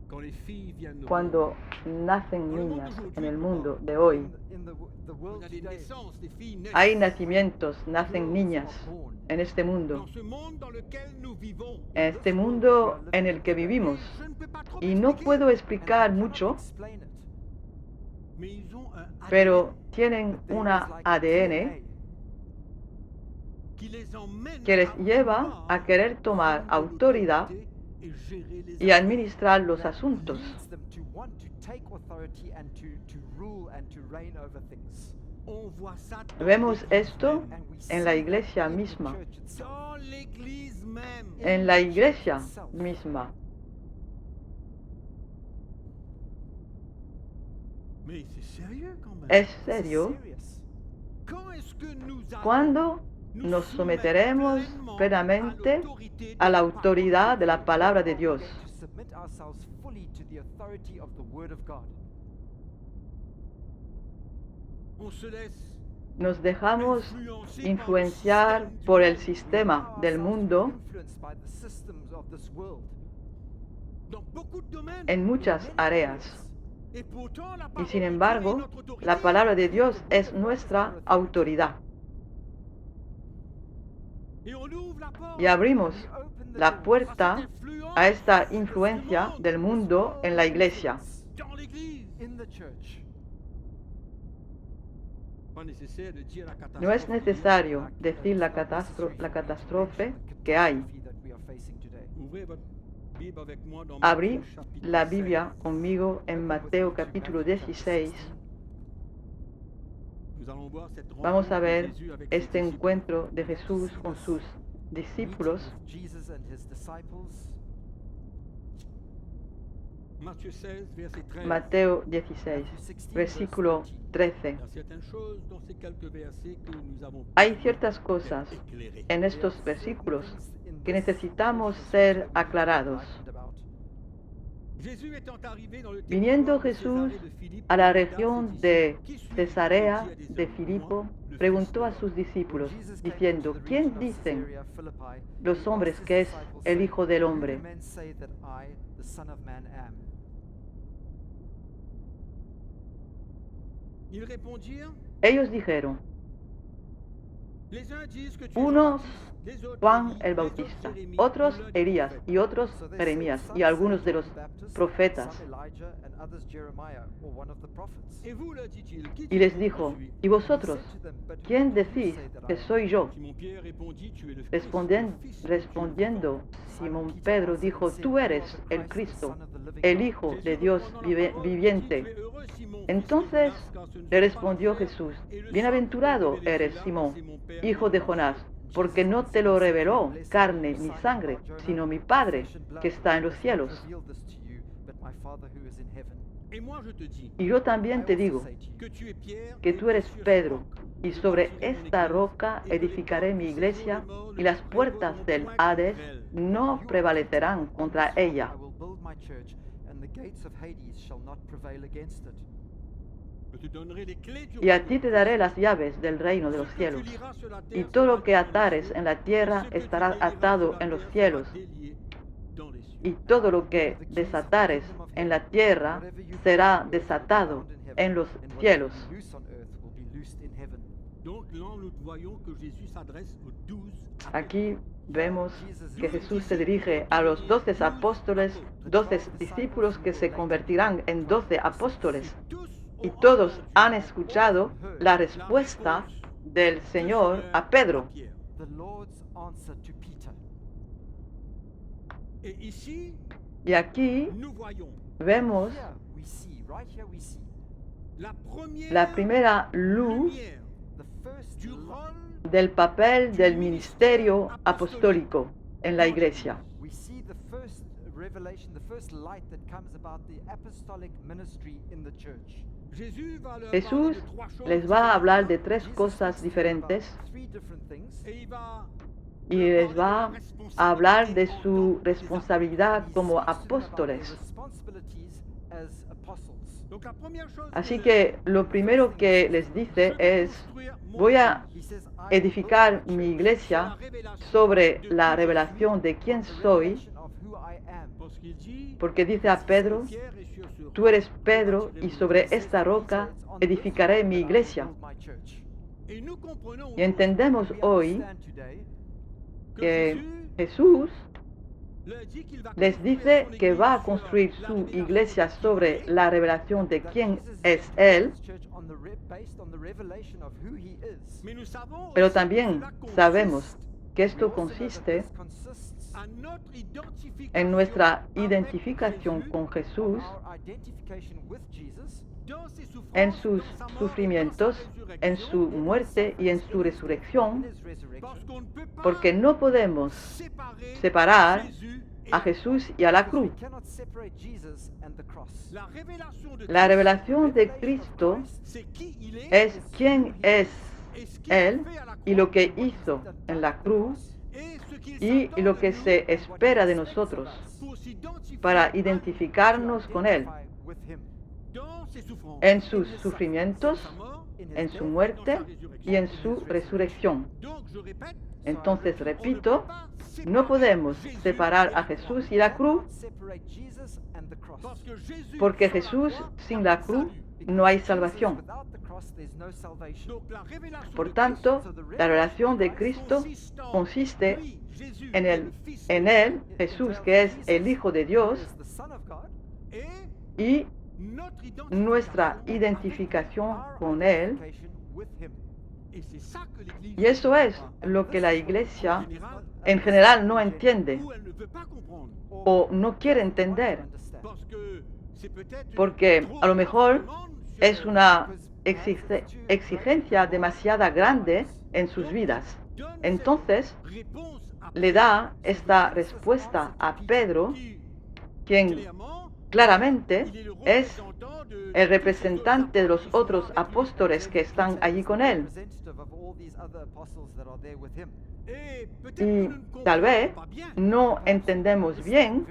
Quand les filles viennent au Cuando monde, nacen niñas en el mundo de hoy, in the on world a des today, naissances, des filles naissent. hay nacimientos, nacen girls niñas are born. en este mundo, Dans ce monde dans lequel nous vivons. en este mundo en el que vivimos. Je ne peux pas trop Y no m'expliquer, puedo And I explicar cannot mucho, explain it, mais ils ont un pero ADN tienen but there una is like a ADN DNA qui les emmène que les à lleva vouloir a querer tomar prendre autoridad l'autorité et gérer les y affaires. administrar los that asuntos. leads them to want to take authority and to rule and to reign over things. On voit ça dans Vemos l'Église esto même. And we en see la that iglesia in the misma. church itself. Dans l'Église même. En la iglesia misma. Mais c'est sérieux quand même. Es This is serio. serious. Quand est-ce que nous allons ¿Cuándo nous nos soumettre someteremos plenamente a la autoridad de la palabra de Dios? We're going to submit ourselves fully to the authority of the Word of God. On se laisse Nos dejamos influencer influenciar par le por el système du sistema Allow del ourselves to be mundo influenced by the systems of this world. monde dans beaucoup de domaines. en muchas áreas. Et pourtant, la Y parole sin de Dieu est embargo, notre autorité. la palabra de Dios es nuestra autoridad. Et on ouvre la porte Y abrimos We open the la door puerta cette influence a esta influencia del mundo en la iglesia. dans l'Église. in the church. Pas nécessaire de dire la catastrophe No es qu'il y a. necesario decir la catástrofe que hay. That we are facing today. Ouvrez votre Bible avec moi dans Abrí Matthieu, chapitre la 16. Biblia conmigo en Mateo capítulo 16. Nous allons voir cette Vamos a rencontre de ver Jésus avec ses este disciples. encuentro de Jesús con sus discípulos. Meeting with Jesus and his disciples. Matthieu 16, verset 13. Mateo 16, versículo 13. Il y a certaines choses dans ces quelques versets que nous avons Hay ciertas cosas éclairées. en estos versículos que necesitamos ser aclarados. Jésus étant arrivé dans le Viniendo territoire de Jesús Césarée de Philippe, a la demanda a región ses de discíples, "Qui Cesarea suis-je dit à des de hommes, Filipo, moi, le preguntó a Fils sus discípulos, When Jesus came diciendo, to the ¿quién region of dicen Caesarea Philippi, los he hombres asked his que es disciples, el saying, Hijo del "Who do Hombre?" men say that I, the Son of Man, am?" Ils répondirent, Ellos dijeron, les uns disent que tu es unos Jean-Baptiste, les autres Juan Élie, el les Bautista, autres Jérémie, otros ou l'un des Elías prophètes. y otros So they Jeremías said, y "Some algunos say de los John the Baptist, profetas. some Elijah, and others Jeremiah, or one of the prophets." Et vous, leur dit-il, qui Y les dites-vous que dijo, je suis? ¿y vosotros? He said to them, "But who ¿Quién do you decís say that I que am?" soy yo? Simon-Pierre répondit, tu es le Christ, Respondien- le Fils du Dieu respondiendo, vivant. Simón Pedro dijo, tú eres el Cristo, el Hijo de Dios viviente. Entonces le respondió Jesús, bienaventurado eres Simón, hijo de Jonás, porque no te lo reveló carne ni sangre, sino mi Padre que está en los cielos. Et moi je te dis Y yo también te digo que tu es Pierre, que tú eres Pedro, y sobre esta roca edificaré mi iglesia, y las puertas del Hades no prevalecerán contra ella. je te donnerai les clés du Y a royaume. ti te daré las llaves del reino de los Ce que tu cielos. liras sur la terre Y todo lo sera que lié dans les atares cieux, en la tierra et ce que tu estará délieras atado sur la en los terre cielos. sera délié dans les cieux. Y todo lo que desatares en la tierra será desatado en los cielos. Donc là, nous voyons que Jésus s'adresse aux 12 Aquí vemos que Jesús se dirige a los 12 apóstoles, 12 discípulos que se convertirán en 12 apóstoles. Y todos han escuchado la respuesta del Señor a Pedro. Et ici, Y aquí nous voyons vemos la primera luz lumière du rôle del papel del ministerio apostólico en la iglesia. We see the first revelation, the first light that comes about the apostolic ministry in the church. Jesús les va a hablar de tres cosas diferentes y les va a hablar de su responsabilidad como apóstoles. Así que lo primero que les dice es, voy a edificar mi iglesia sobre la revelación de quién soy, porque dice a Pedro, tú eres Pedro y sobre esta roca edificaré mi iglesia. Y entendemos hoy que Jesús les dice que va a construir su iglesia sobre la revelación de quién es Él, pero también sabemos que esto consiste en nuestra identificación con Jesús, en sus sufrimientos, en su muerte y en su resurrección, porque no podemos separar a Jesús y a la cruz. La revelación de Cristo es quién es Él y lo que hizo en la cruz y lo que se espera de nosotros para identificarnos con Él en sus sufrimientos, en su muerte y en su resurrección. Entonces, repito, no podemos separar a Jesús y la cruz, porque Jesús sin la cruz no hay salvación. Por tanto, la relación de Cristo consiste en Él, Jesús, que es el Hijo de Dios, y nuestra identificación con Él. Y eso es lo que la iglesia en general no entiende o no quiere entender, porque a lo mejor es una exigencia demasiado grande en sus vidas. Entonces, le da esta respuesta a Pedro, quien claramente es el representante de los otros apóstoles que están allí con él. Y tal vez no entendemos bien,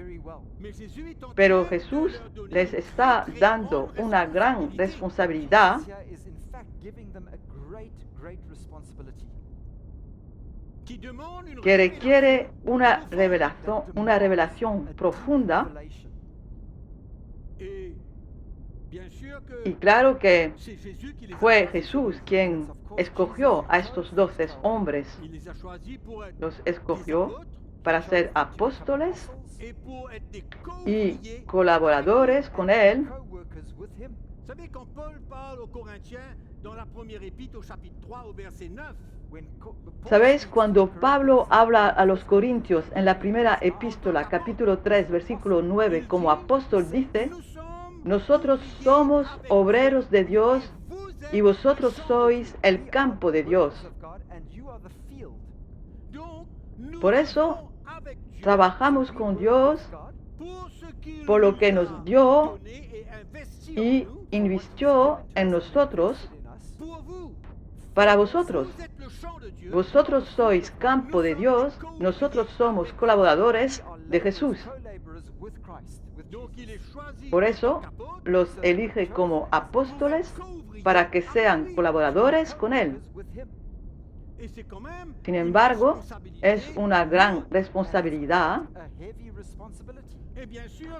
pero Jesús les está dando una gran responsabilidad que requiere una revelación profunda. Y claro que fue Jesús quien escogió a estos 12 hombres. Los escogió para ser apóstoles y colaboradores con Él. ¿Sabéis? Cuando Pablo habla a los Corintios en la primera epístola, capítulo 3, versículo 9, como apóstol dice, nosotros somos obreros de Dios y vosotros sois el campo de Dios. Por eso trabajamos con Dios por lo que nos dio y invirtió en nosotros para vosotros. Vosotros sois campo de Dios, nosotros somos colaboradores de Jesús. Por eso los elige como apóstoles para que sean colaboradores con Él. Sin embargo, es una gran responsabilidad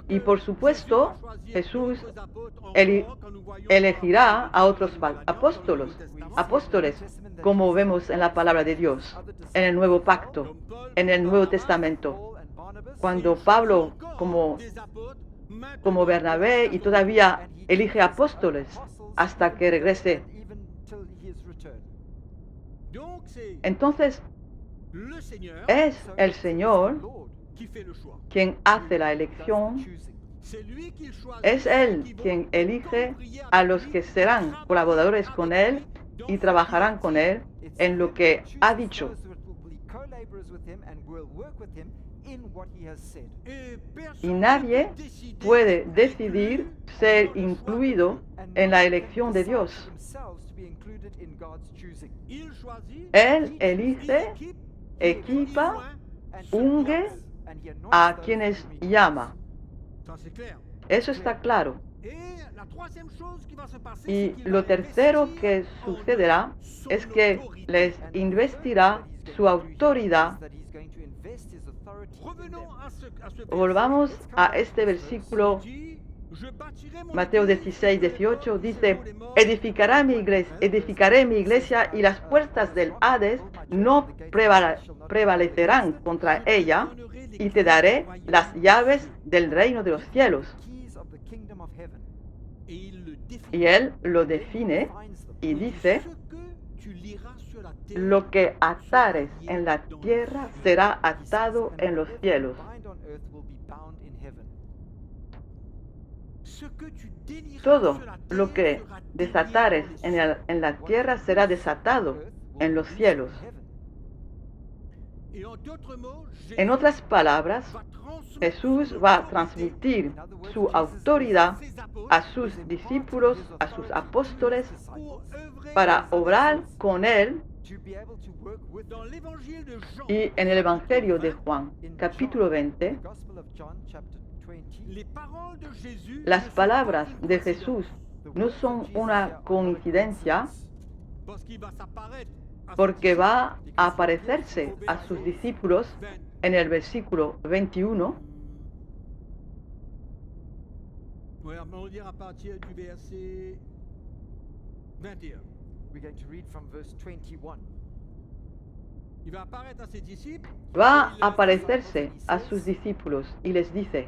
y por supuesto Jesús elegirá a otros apóstoles, como vemos en la palabra de Dios, en el Nuevo Pacto, en el Nuevo Testamento. Cuando Pablo, como Bernabé, y todavía elige apóstoles hasta que regrese. Entonces, es el Señor quien hace la elección. Es Él quien elige a los que serán colaboradores con Él y trabajarán con Él en lo que ha dicho. co-laborers with him and will work with him in what he has said. Y nadie puede decidir ser incluido en la elección de Dios. Themselves to be included in God's choosing. Él elige, equipa, unge And he anoints a those quienes whom he llama. Ça, c'est clair. Eso está claro. Et la troisième chose qui va se passer, Y c'est qu'il lo va tercero investir que en sucederá son es que autorité. les investirá su autoridad. that he's going to invest his authority in Revenons them. à ce verset. Volvamos a este versículo. Il dit, je bâtirai mon Mateo église, 16, et 18 les dice, portes des morts edificaré mi iglesia y las puertas del Hades no prevalecerán contra ella y te daré las llaves del reino de los cielos. Keys of the kingdom of heaven. Et il le définit. Y él lo define Defines them. y dice, Ce que tu liras sur la terre, lo que atares en la tierra será atado en los cielos. Bind on earth will be bound in heaven. ce que tu délieras Todo sur la lo que terre sera desatares délié en la tierra será desatado en los cielos. Et en d'autres mots, Jésus En otras palabras, va transmettre Jesús son va a autorité transmitir su autoridad ses apôtres a sus discípulos, a sus apóstoles, pour œuvrer para obrar con él. To be able to work with dans l'évangile de Jean. Y en el Evangelio de Juan, in capítulo John, 20, the Gospel of John, chapter 20. Les paroles de Jésus las ne sont palabras pas une de coïncidence, Jesús no son una coincidencia, parce qu'il va s'apparaître à porque ses va a aparecerse a sus discípulos disciples. en el versículo 21. Ouais, on va dire à partir du verset 21. We're going to read from verse 21. Il va apparaître à ses disciples. Va et il a leur aparecerse dit, a sus discípulos y les dice,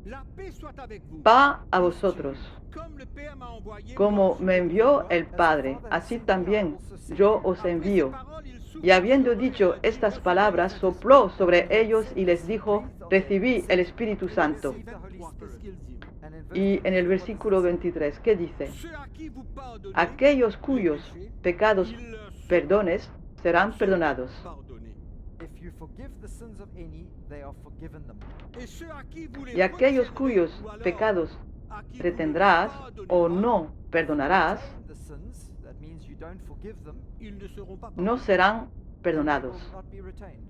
La paix soit avec vous. paz a vosotros. Comme le Père m'a envoyé, Como moi me aussi, envió el Padre, así también yo os Après envío. ces paroles, il souffla Y habiendo sur eux, dicho et estas recevez palabras, le sopló sobre ellos y les dijo, recibí el Espíritu Santo. Saint-Esprit. 23, qu'est-ce qu'il dit? And in verse Y en el 24, versículo 23, ¿qué dice? Ceux à qui vous pardonnez, Aquellos cuyos pecados ils leur sont perdones serán perdonados. pardonnés. if you forgive the sins of any, they are forgiven them. Et ceux à qui vous les Y aquellos retiendrez, cuyos ou alors pecados à qui vous retendrás ne pardonnez o pas, no perdonarás, The sins, that means you don't forgive them, ils ne seront pas no pardonnés. serán they perdonados. will not be retained,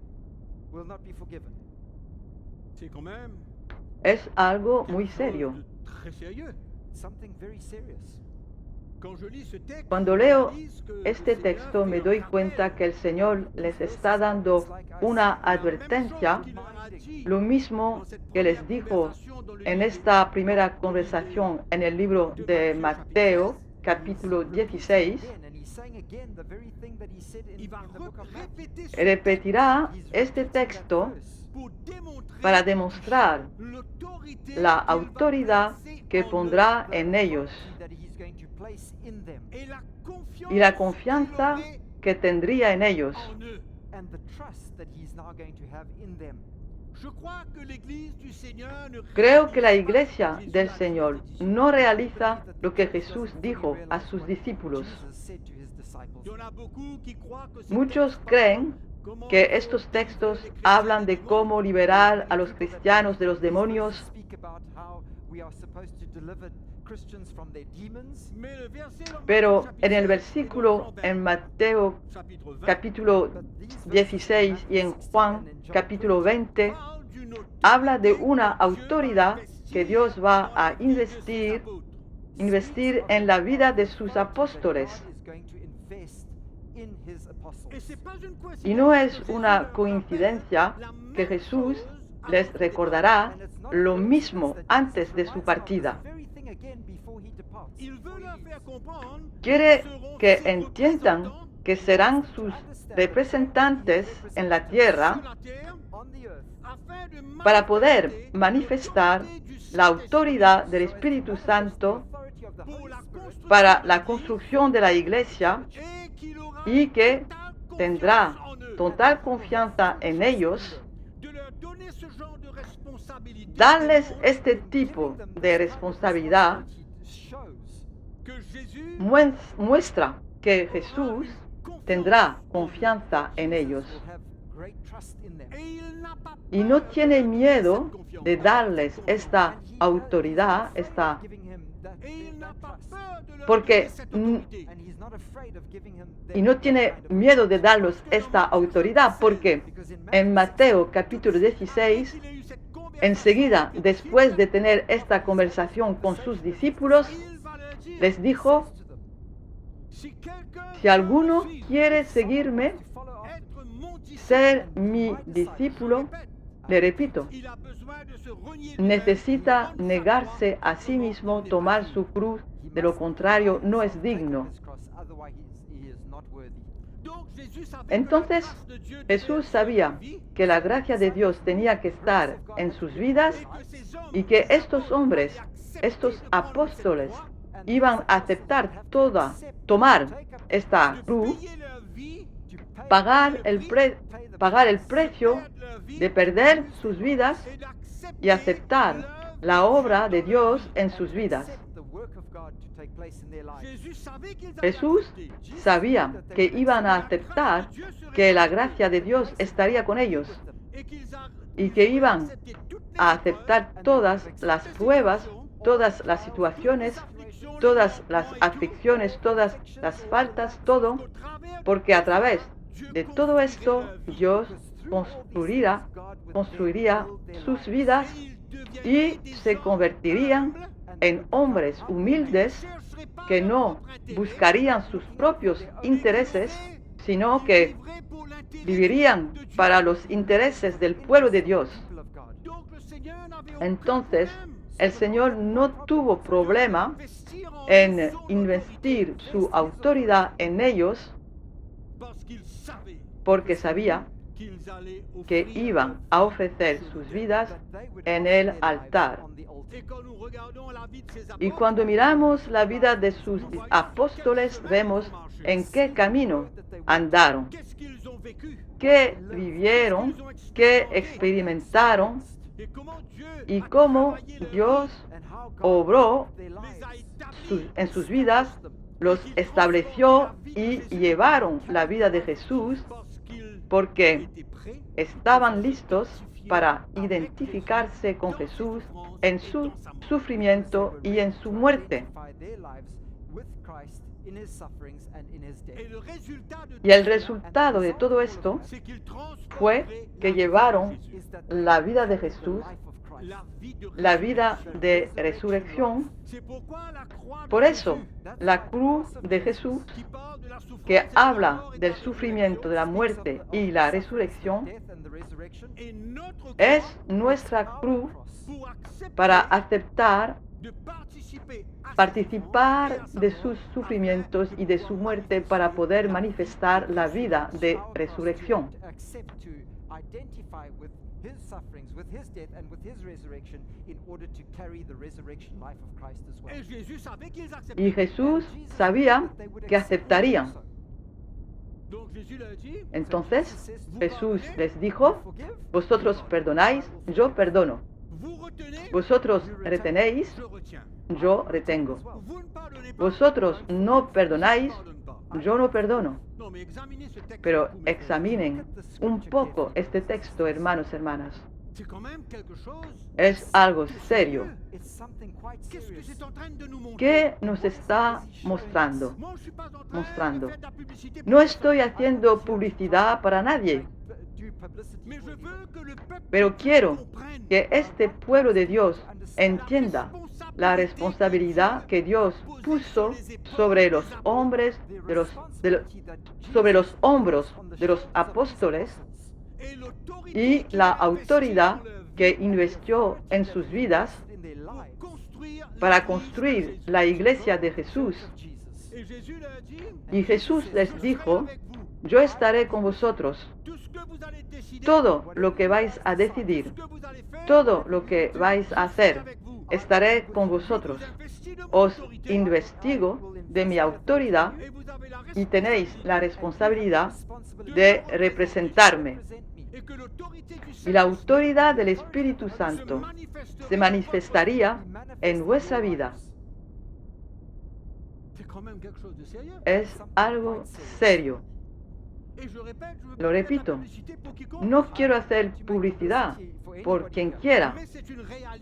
will not be forgiven. C'est quand même Es algo muy quelque serio. chose de très sérieux. Something very serious. Quand je lis ce texte, Cuando je leo réalise que este le Seigneur texto me fait doy un cuenta rappel. que el Señor les está dando una La même advertencia, chose qu'il leur a dit lo mismo dans cette que les première dijo conversation dans le en livre esta primera conversación en el libro de Mateo, capítulo 16. Again, and he's saying again the very thing that he said in Il va the book of Matthew. répéter ce Repetirá He's este repeating that texto verse pour démontrer para demostrar l'autorité la qu'il va autoridad placer que en pondrá eux en ellos that he's going to place in them, et la y la confiance confianza qu'il aurait que tendría en ellos. en eux. and the trust that he's now going to have in them. Je crois que l'Église du Seigneur ne Creo que la réalise pas iglesia ce que Jésus del a dit Señor à ses disciples. no realiza That lo que the church Jesús doesn't dijo fully a realize sus what discípulos. Jesus said to his disciples. Il y en a beaucoup qui croient que ces Muchos textes creen parlent comment que il faut estos textos délivrer les chrétiens hablan des de démons. cómo liberar a los cristianos de los demonios, Speak about how we are supposed to deliver Christians from their demons. Mais le verset dans pero Matthieu, en el chapitre 16, et versículo dans Jean 20, en Mateo chapitre 20, capítulo But these verses in 16 y en Matthew 16 Juan and in John capítulo 20 parlent d'une habla de autorité una que Dieu va autoridad que Dios va investir a dans la vie de ses investir, apôtres. investir en la vida de sus apóstoles. God is going to invest in his apostles. Et c'est pas une coïncidence Y no es que Jésus una leur coincidencia rappelle la que même Jesús chose les avant recordará And it's not a lo coincidence mismo that antes Jesus de su reminds them of partida. this very thing again before he departs. Il Before veut he leur leaves. faire comprendre Quiere qu'ils seront que ses entiendan représentants que serán sus representantes en la tierra sur la terre On the earth, afin de para poder manifester manifestar l'autorité du la Saint-Esprit autoridad del so as to Espíritu manifest Santo the authority of the pour Holy la Spirit construction para de la l'Église construcción de la iglesia et qu'il aura y que totale tendrá confiance en eux, total confianza en ellos, de leur donner ce genre de responsabilité darles démontre este tipo de responsabilidad shows que Jésus muestra que Jesús confie tendrá confianza en ellos will have great trust in them. Et il n'a pas y no peur tiene de miedo cette confiance. de darles esta And he autoridad, is esta, giving him that, Et il n'a that pas trust. peur de leur Porque, donner cette autorité. And he's not afraid of giving him y no that tiene kind of miedo de trust. darlos esta autoridad, porque en Mateo capítulo 16, Il a eu cette conversation enseguida, avec les después de disciples, tener esta conversación con sus discípulos, il va leur dire, les dijo, si quelqu'un si alguno veut me suivre, quiere seguirme, To follow after être mon disciple, ser mi discípulo, le repito, il a besoin de se renier lui-même, necesita prendre sa negarse croix, a sí mismo, autrement, tomar il n'est su pas cruz, He de lo must contrario deny no es himself, take up digno. his cross, otherwise he is not worthy. digne. Donc, Jésus savait que la Entonces grâce de Dieu devait Jesús être sur sabía leur vie, que la gracia de Dios tenía que estar en sus vidas et que ces hommes, y que ces estos apôtres, hombres, allaient accepter estos de prendre cette apóstoles, croix, iban a aceptar tomar esta de cruz, payer leur vie, pagar el precio perdre leur vie, de perder sus vidas et d'accepter y aceptar l'œuvre la obra de dans Dios leur vie. en sus vidas. Jésus savait qu'ils allaient Jesús accepter. sabía que iban a aceptar que la gracia de Dios estaría con ellos Et qu'ils a- y que iban accepté toutes les a épreuves, aceptar todas las pruebas, todas las situaciones, todas las aflicciones, todas las faltas, todo, au travers porque a través de todo esto Dios construiría sus vidas y se convertirían en hombres humildes que no buscarían sus propios intereses, sino que vivirían para los intereses del pueblo de Dios. Entonces, el Señor no tuvo problema en investir su autoridad en ellos porque sabía que iban a ofrecer sus vidas en el altar. Y cuando miramos la vida de sus apóstoles, vemos en qué camino andaron, qué vivieron, qué experimentaron y cómo Dios obró en sus vidas, los estableció y llevaron la vida de Jesús porque estaban listos para identificarse con Jesús en su sufrimiento y en su muerte. Y el resultado de todo esto fue que llevaron la vida de Jesús, la vida de resurrección. Por eso, la cruz de Jesús, que habla del sufrimiento, de la muerte y la resurrección, es nuestra cruz para aceptar, participar de sus sufrimientos y de su muerte para poder manifestar la vida de resurrección. Y Jesús sabía que aceptarían. Entonces Jesús les dijo: vosotros perdonáis, yo perdono. Vosotros retenéis, yo retengo. Vosotros no perdonáis, yo no perdono. Pero examinen un poco este texto, hermanos, hermanas. Es algo serio. ¿Qué nos está mostrando? No estoy haciendo publicidad para nadie, pero quiero que este pueblo de Dios entienda la responsabilidad que Dios puso sobre los hombres, sobre los hombros de los apóstoles y la autoridad que investió en sus vidas para construir la iglesia de Jesús. Y Jesús les dijo: yo estaré con vosotros. Todo lo que vais a decidir, todo lo que vais a hacer, estaré con vosotros. Os investigo de mi autoridad y tenéis la responsabilidad de representarme. Y la autoridad del Espíritu Santo se manifestaría en vuestra vida. Es algo serio. Lo repito, no quiero hacer publicidad por quien quiera,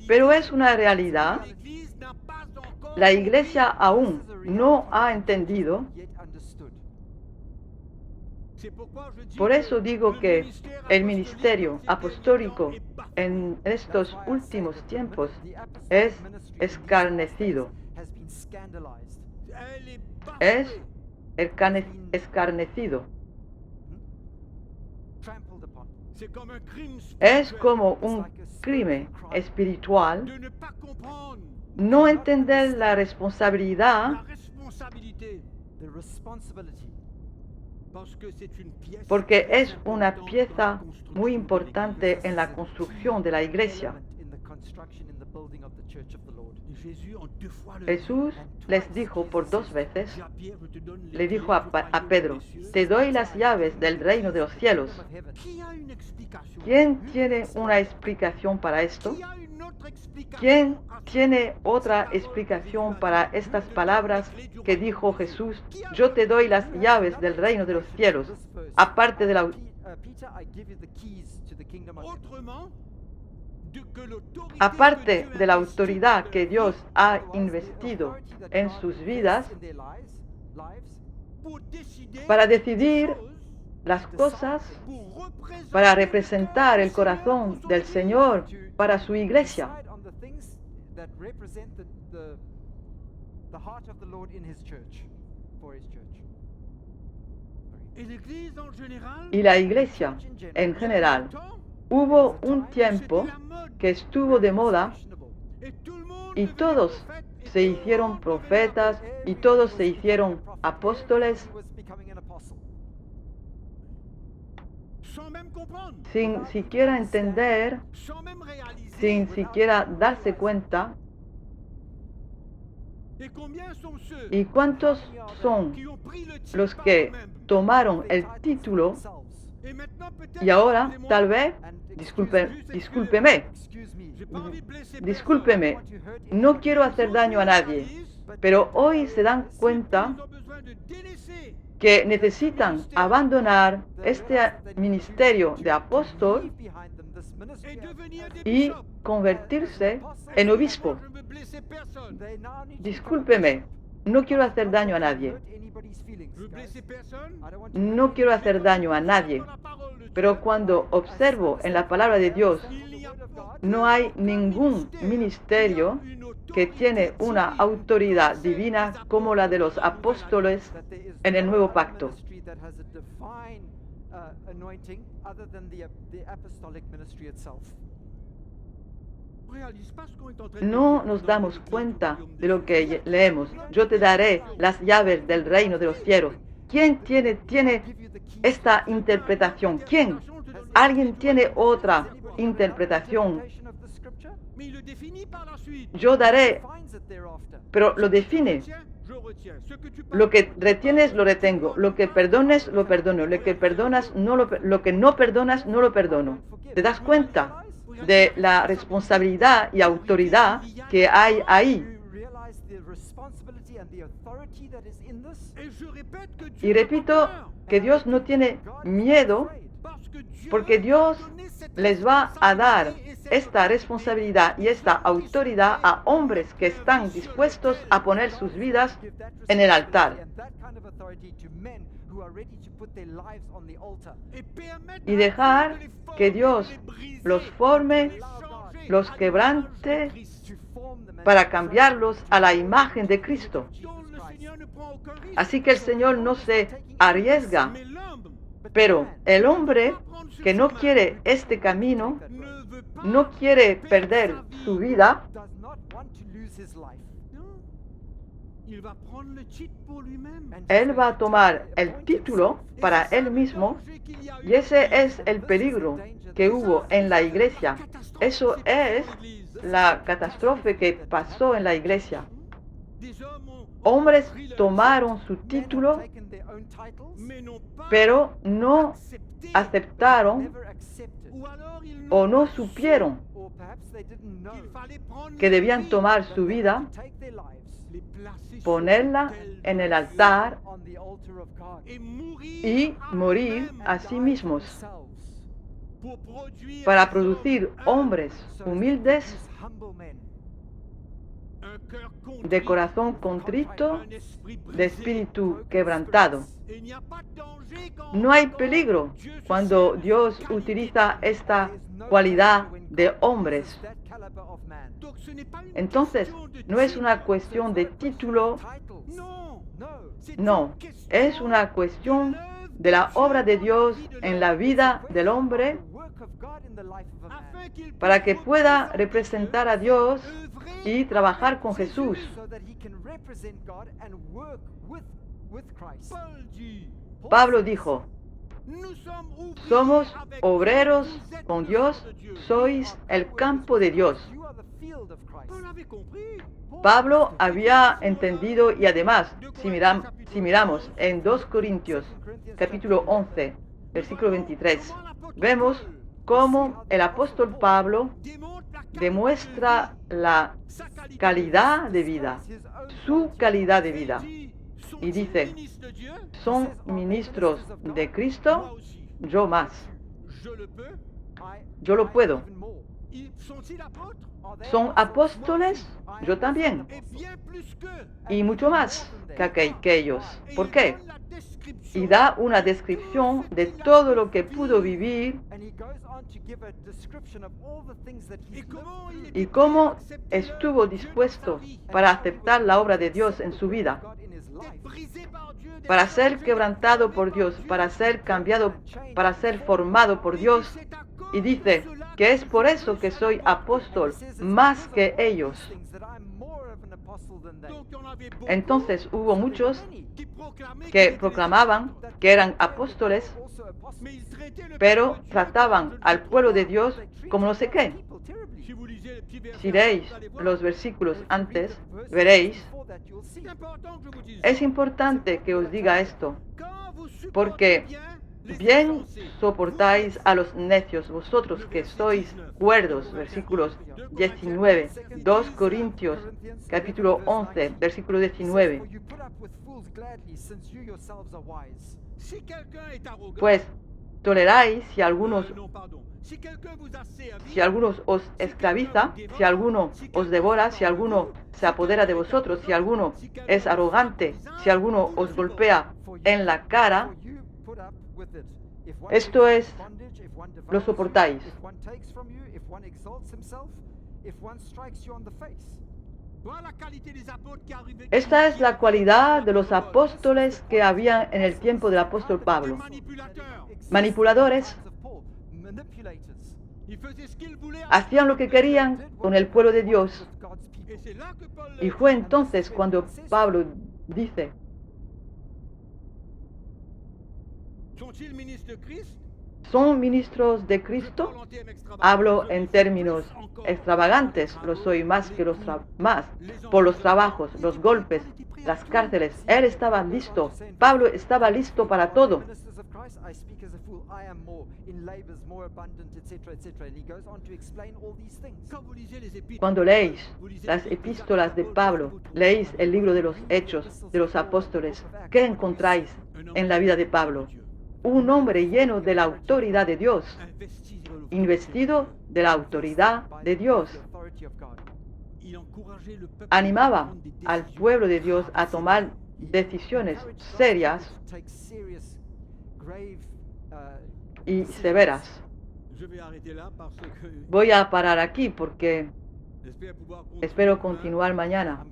pero es una realidad. La Iglesia aún no ha entendido. Por eso digo que el ministerio apostólico en estos últimos tiempos es escarnecido. Es escarnecido. Es como un crimen espiritual no entender la responsabilidad, porque es una pieza muy importante en la construcción de la iglesia. Jesús les dijo por 2 veces, le dijo a Pedro, te doy las llaves del reino de los cielos. ¿Quién tiene una explicación para esto? ¿Quién tiene otra explicación para estas palabras que dijo Jesús? Yo te doy las llaves del reino de los cielos, aparte de la autoridad que Dios ha investido en sus vidas para decidir las cosas, para representar el corazón del Señor para su iglesia. Y la iglesia en general, hubo un tiempo que estuvo de moda y todos se hicieron profetas y todos se hicieron apóstoles sin siquiera entender, sin siquiera darse cuenta. ¿Y cuántos son los que tomaron el título y ahora tal vez, discúlpeme, no quiero hacer daño a nadie, pero hoy se dan cuenta que necesitan abandonar este ministerio de apóstol y convertirse en obispo. Discúlpeme, no quiero hacer daño a nadie. No quiero hacer daño a nadie. Pero cuando observo en la palabra de Dios, no hay ningún ministerio que tiene una autoridad divina como la de los apóstoles en el Nuevo Pacto. No nos damos cuenta de lo que leemos. Yo te daré las llaves del reino de los cielos. ¿Quién tiene esta interpretación? ¿Quién? ¿Alguien tiene otra interpretación? Yo daré, pero lo define. Lo que retienes, lo retengo. Lo que perdones, lo perdono. Lo que perdonas, lo que no perdonas, no lo perdono. ¿Te das cuenta de la responsabilidad y autoridad que hay ahí? Y repito que Dios no tiene miedo, porque Dios les va a dar esta responsabilidad y esta autoridad a hombres que están dispuestos a poner sus vidas en el altar y dejar que Dios los forme, los quebrante para cambiarlos a la imagen de Cristo. Así que el Señor no se arriesga, pero el hombre que no quiere este camino, no quiere perder su vida, él va a tomar el título para él mismo, y ese es el peligro que hubo en la iglesia. Eso es la catástrofe que pasó en la iglesia. Hombres tomaron su título, pero no aceptaron o no supieron que debían tomar su vida ponerla en el altar on the altar of God. y morir a sí mismos para para producir hombres humildes, de corazón contrito, de espíritu quebrantado. No hay peligro cuando Dios utiliza esta cualidad de hombres. Entonces, no es una cuestión de título, no, es una cuestión de la obra de Dios en la vida del hombre para que pueda representar a Dios y trabajar con Jesús. Pablo dijo, somos obreros con Dios, sois el campo de Dios. Pablo había entendido y además, si miramos en 2 Corintios, capítulo 11, versículo 23, vemos cómo el apóstol Pablo demuestra la calidad de vida, su calidad de vida. Y dice, son ministros de Cristo, yo más. Yo lo puedo. Son apóstoles, yo también. Y mucho más que ellos. ¿Por qué? Y da una descripción de todo lo que pudo vivir y cómo estuvo dispuesto para aceptar la obra de Dios en su vida, para ser quebrantado por Dios, para ser cambiado, para ser formado por Dios. Y dice que es por eso que soy apóstol más que ellos. Entonces hubo muchos que proclamaban que eran apóstoles, pero trataban al pueblo de Dios como no sé qué. Si leéis los versículos antes, veréis, es importante que os diga esto, porque bien soportáis a los necios, vosotros que sois cuerdos, versículos 19, 2 Corintios, capítulo 11, versículo 19. Pues toleráis si algunos os esclaviza, si alguno os devora, si alguno se apodera de vosotros, si alguno es arrogante, si alguno os golpea en la cara. Esto es, lo soportáis. Esta es la cualidad de los apóstoles que habían en el tiempo del apóstol Pablo. Manipuladores. Hacían lo que querían con el pueblo de Dios. Y fue entonces cuando Pablo dice, ¿son ministros de Cristo? Hablo en términos extravagantes, lo soy más que más, por los trabajos, los golpes, las cárceles. Él estaba listo, Pablo estaba listo para todo. Cuando leéis las epístolas de Pablo, leéis el libro de los Hechos de los Apóstoles, ¿qué encontráis en la vida de Pablo? Un hombre lleno de la autoridad de Dios, investido de la autoridad de Dios. Animaba al pueblo de Dios a tomar decisiones serias y severas. Voy a parar aquí porque espero continuar mañana.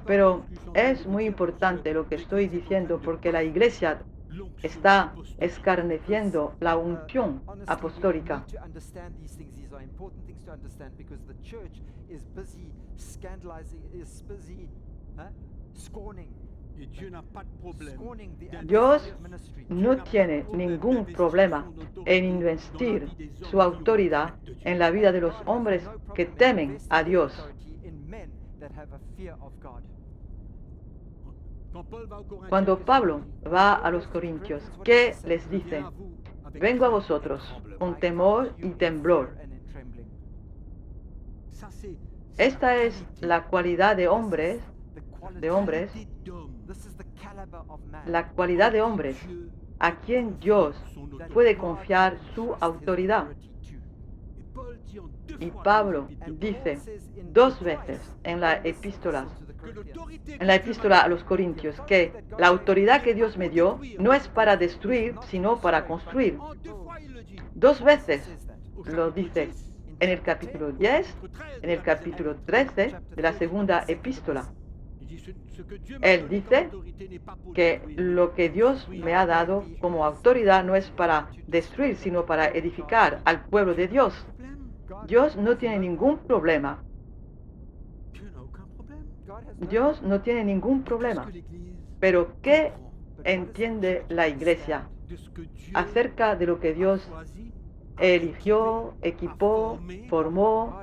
Pero es muy importante lo que estoy diciendo porque la iglesia está escarneciendo la unción apostólica. Dios no tiene ningún problema en investir su autoridad en la vida de los hombres que temen a Dios. Cuando Pablo va a los Corintios, ¿qué les dice? Vengo a vosotros con temor y temblor. Ça, c'est Esta es la cualidad de hombres, This is the caliber of man. la cualidad de hombres a quien Dios puede confiar su autoridad. Y Pablo dice 2 veces en la epístola a los Corintios que la autoridad que Dios me dio no es para destruir, sino para construir. 2 veces lo dice en el capítulo 10, en el capítulo 13 de la segunda epístola. Él dice que lo que Dios me ha dado como autoridad no es para destruir, sino para edificar al pueblo de Dios. Dios no tiene ningún problema. Dios no tiene ningún problema. Pero ¿qué entiende la iglesia acerca de lo que Dios eligió, equipó, formó,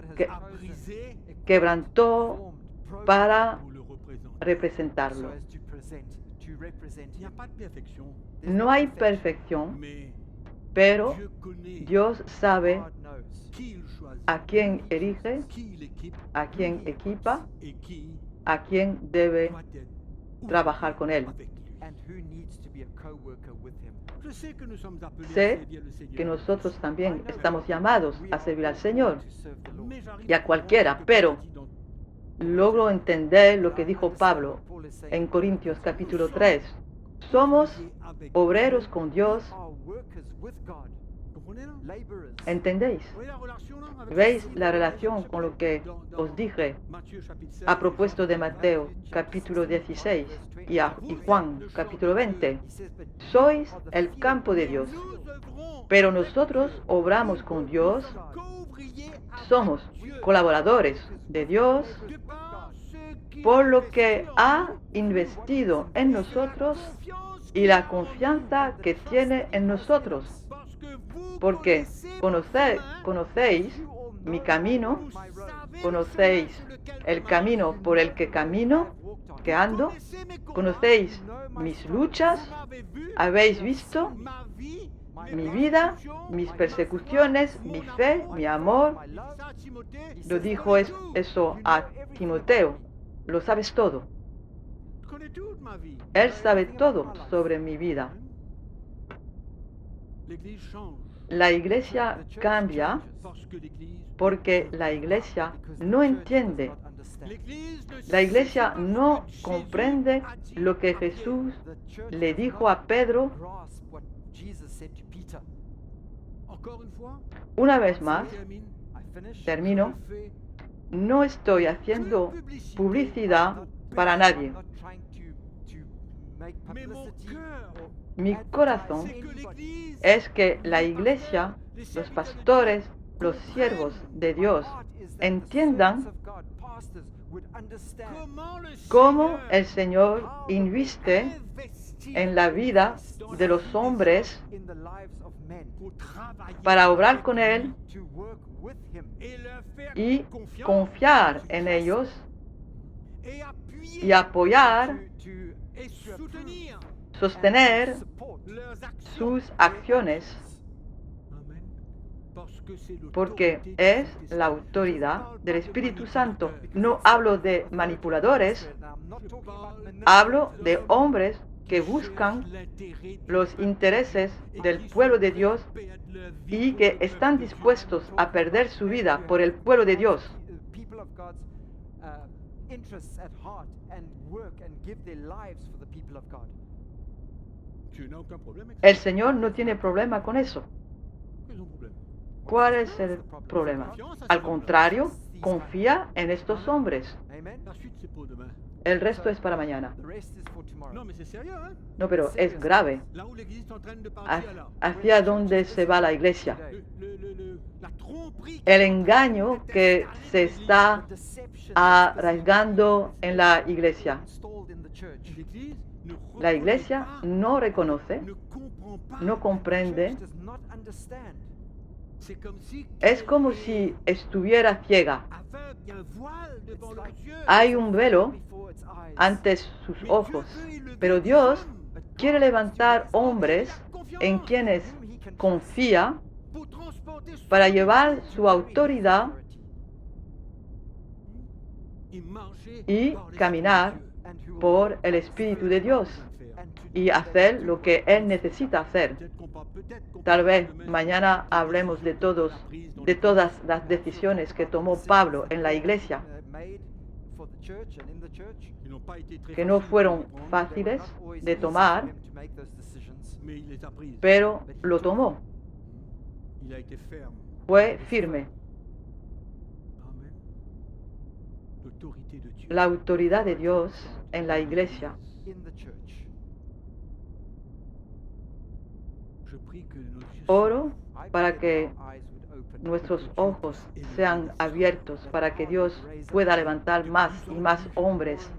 quebrantó para representarlo? No hay perfección, pero Dios sabe a quién elige, a quién equipa, a quién debe trabajar con él. Sé que nosotros también estamos llamados a servir al Señor y a cualquiera, pero logro entender lo que dijo Pablo en Corintios capítulo 3. Somos obreros con Dios. ¿Entendéis? ¿Veis la relación con lo que os dije a propósito de Mateo capítulo 16 y Juan capítulo 20? Sois el campo de Dios, pero nosotros obramos con Dios, somos colaboradores de Dios por lo que ha investido en nosotros y la confianza que tiene en nosotros. Porque conocéis mi camino, conocéis el camino por el que camino, que ando, conocéis mis luchas, habéis visto mi vida, mis persecuciones, mi fe, mi amor. Lo dijo eso a Timoteo. Lo sabes todo. Él sabe todo sobre mi vida. La iglesia cambia porque la iglesia no entiende. La iglesia no comprende lo que Jesús le dijo a Pedro. Una vez más, termino, no estoy haciendo publicidad para nadie. Mi corazón es que la iglesia, los pastores, los siervos de Dios entiendan cómo el Señor inviste en la vida de los hombres para obrar con Él y confiar en ellos y apoyar, sostener sus acciones, porque es la autoridad del Espíritu Santo. No hablo de manipuladores, hablo de hombres que buscan los intereses del pueblo de Dios y que están dispuestos a perder su vida por el pueblo de Dios. El Señor no tiene problema con eso. ¿Cuál es el problema? Al contrario, confía en estos hombres. El resto es para mañana. No, pero es grave. ¿Hacia dónde se va la iglesia? El engaño que se está arraigando en la iglesia. La iglesia no reconoce, no comprende. Es como si estuviera ciega. Hay un velo ante sus ojos, pero Dios quiere levantar hombres en quienes confía para llevar su autoridad y caminar por el Espíritu de Dios y hacer lo que Él necesita hacer. Tal vez mañana hablemos de todas las decisiones que tomó Pablo en la iglesia, que no fueron fáciles de tomar, pero lo tomó. Fue firme. La autoridad de Dios en la iglesia. Oro para que nuestros ojos sean abiertos, para que Dios pueda levantar más y más hombres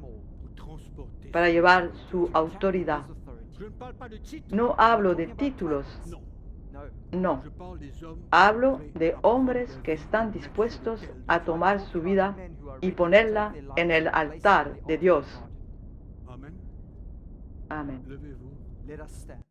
para llevar su autoridad. No hablo de títulos, no. Hablo de hombres que están dispuestos a tomar su vida y ponerla en el altar de Dios. Amén. Let us stand.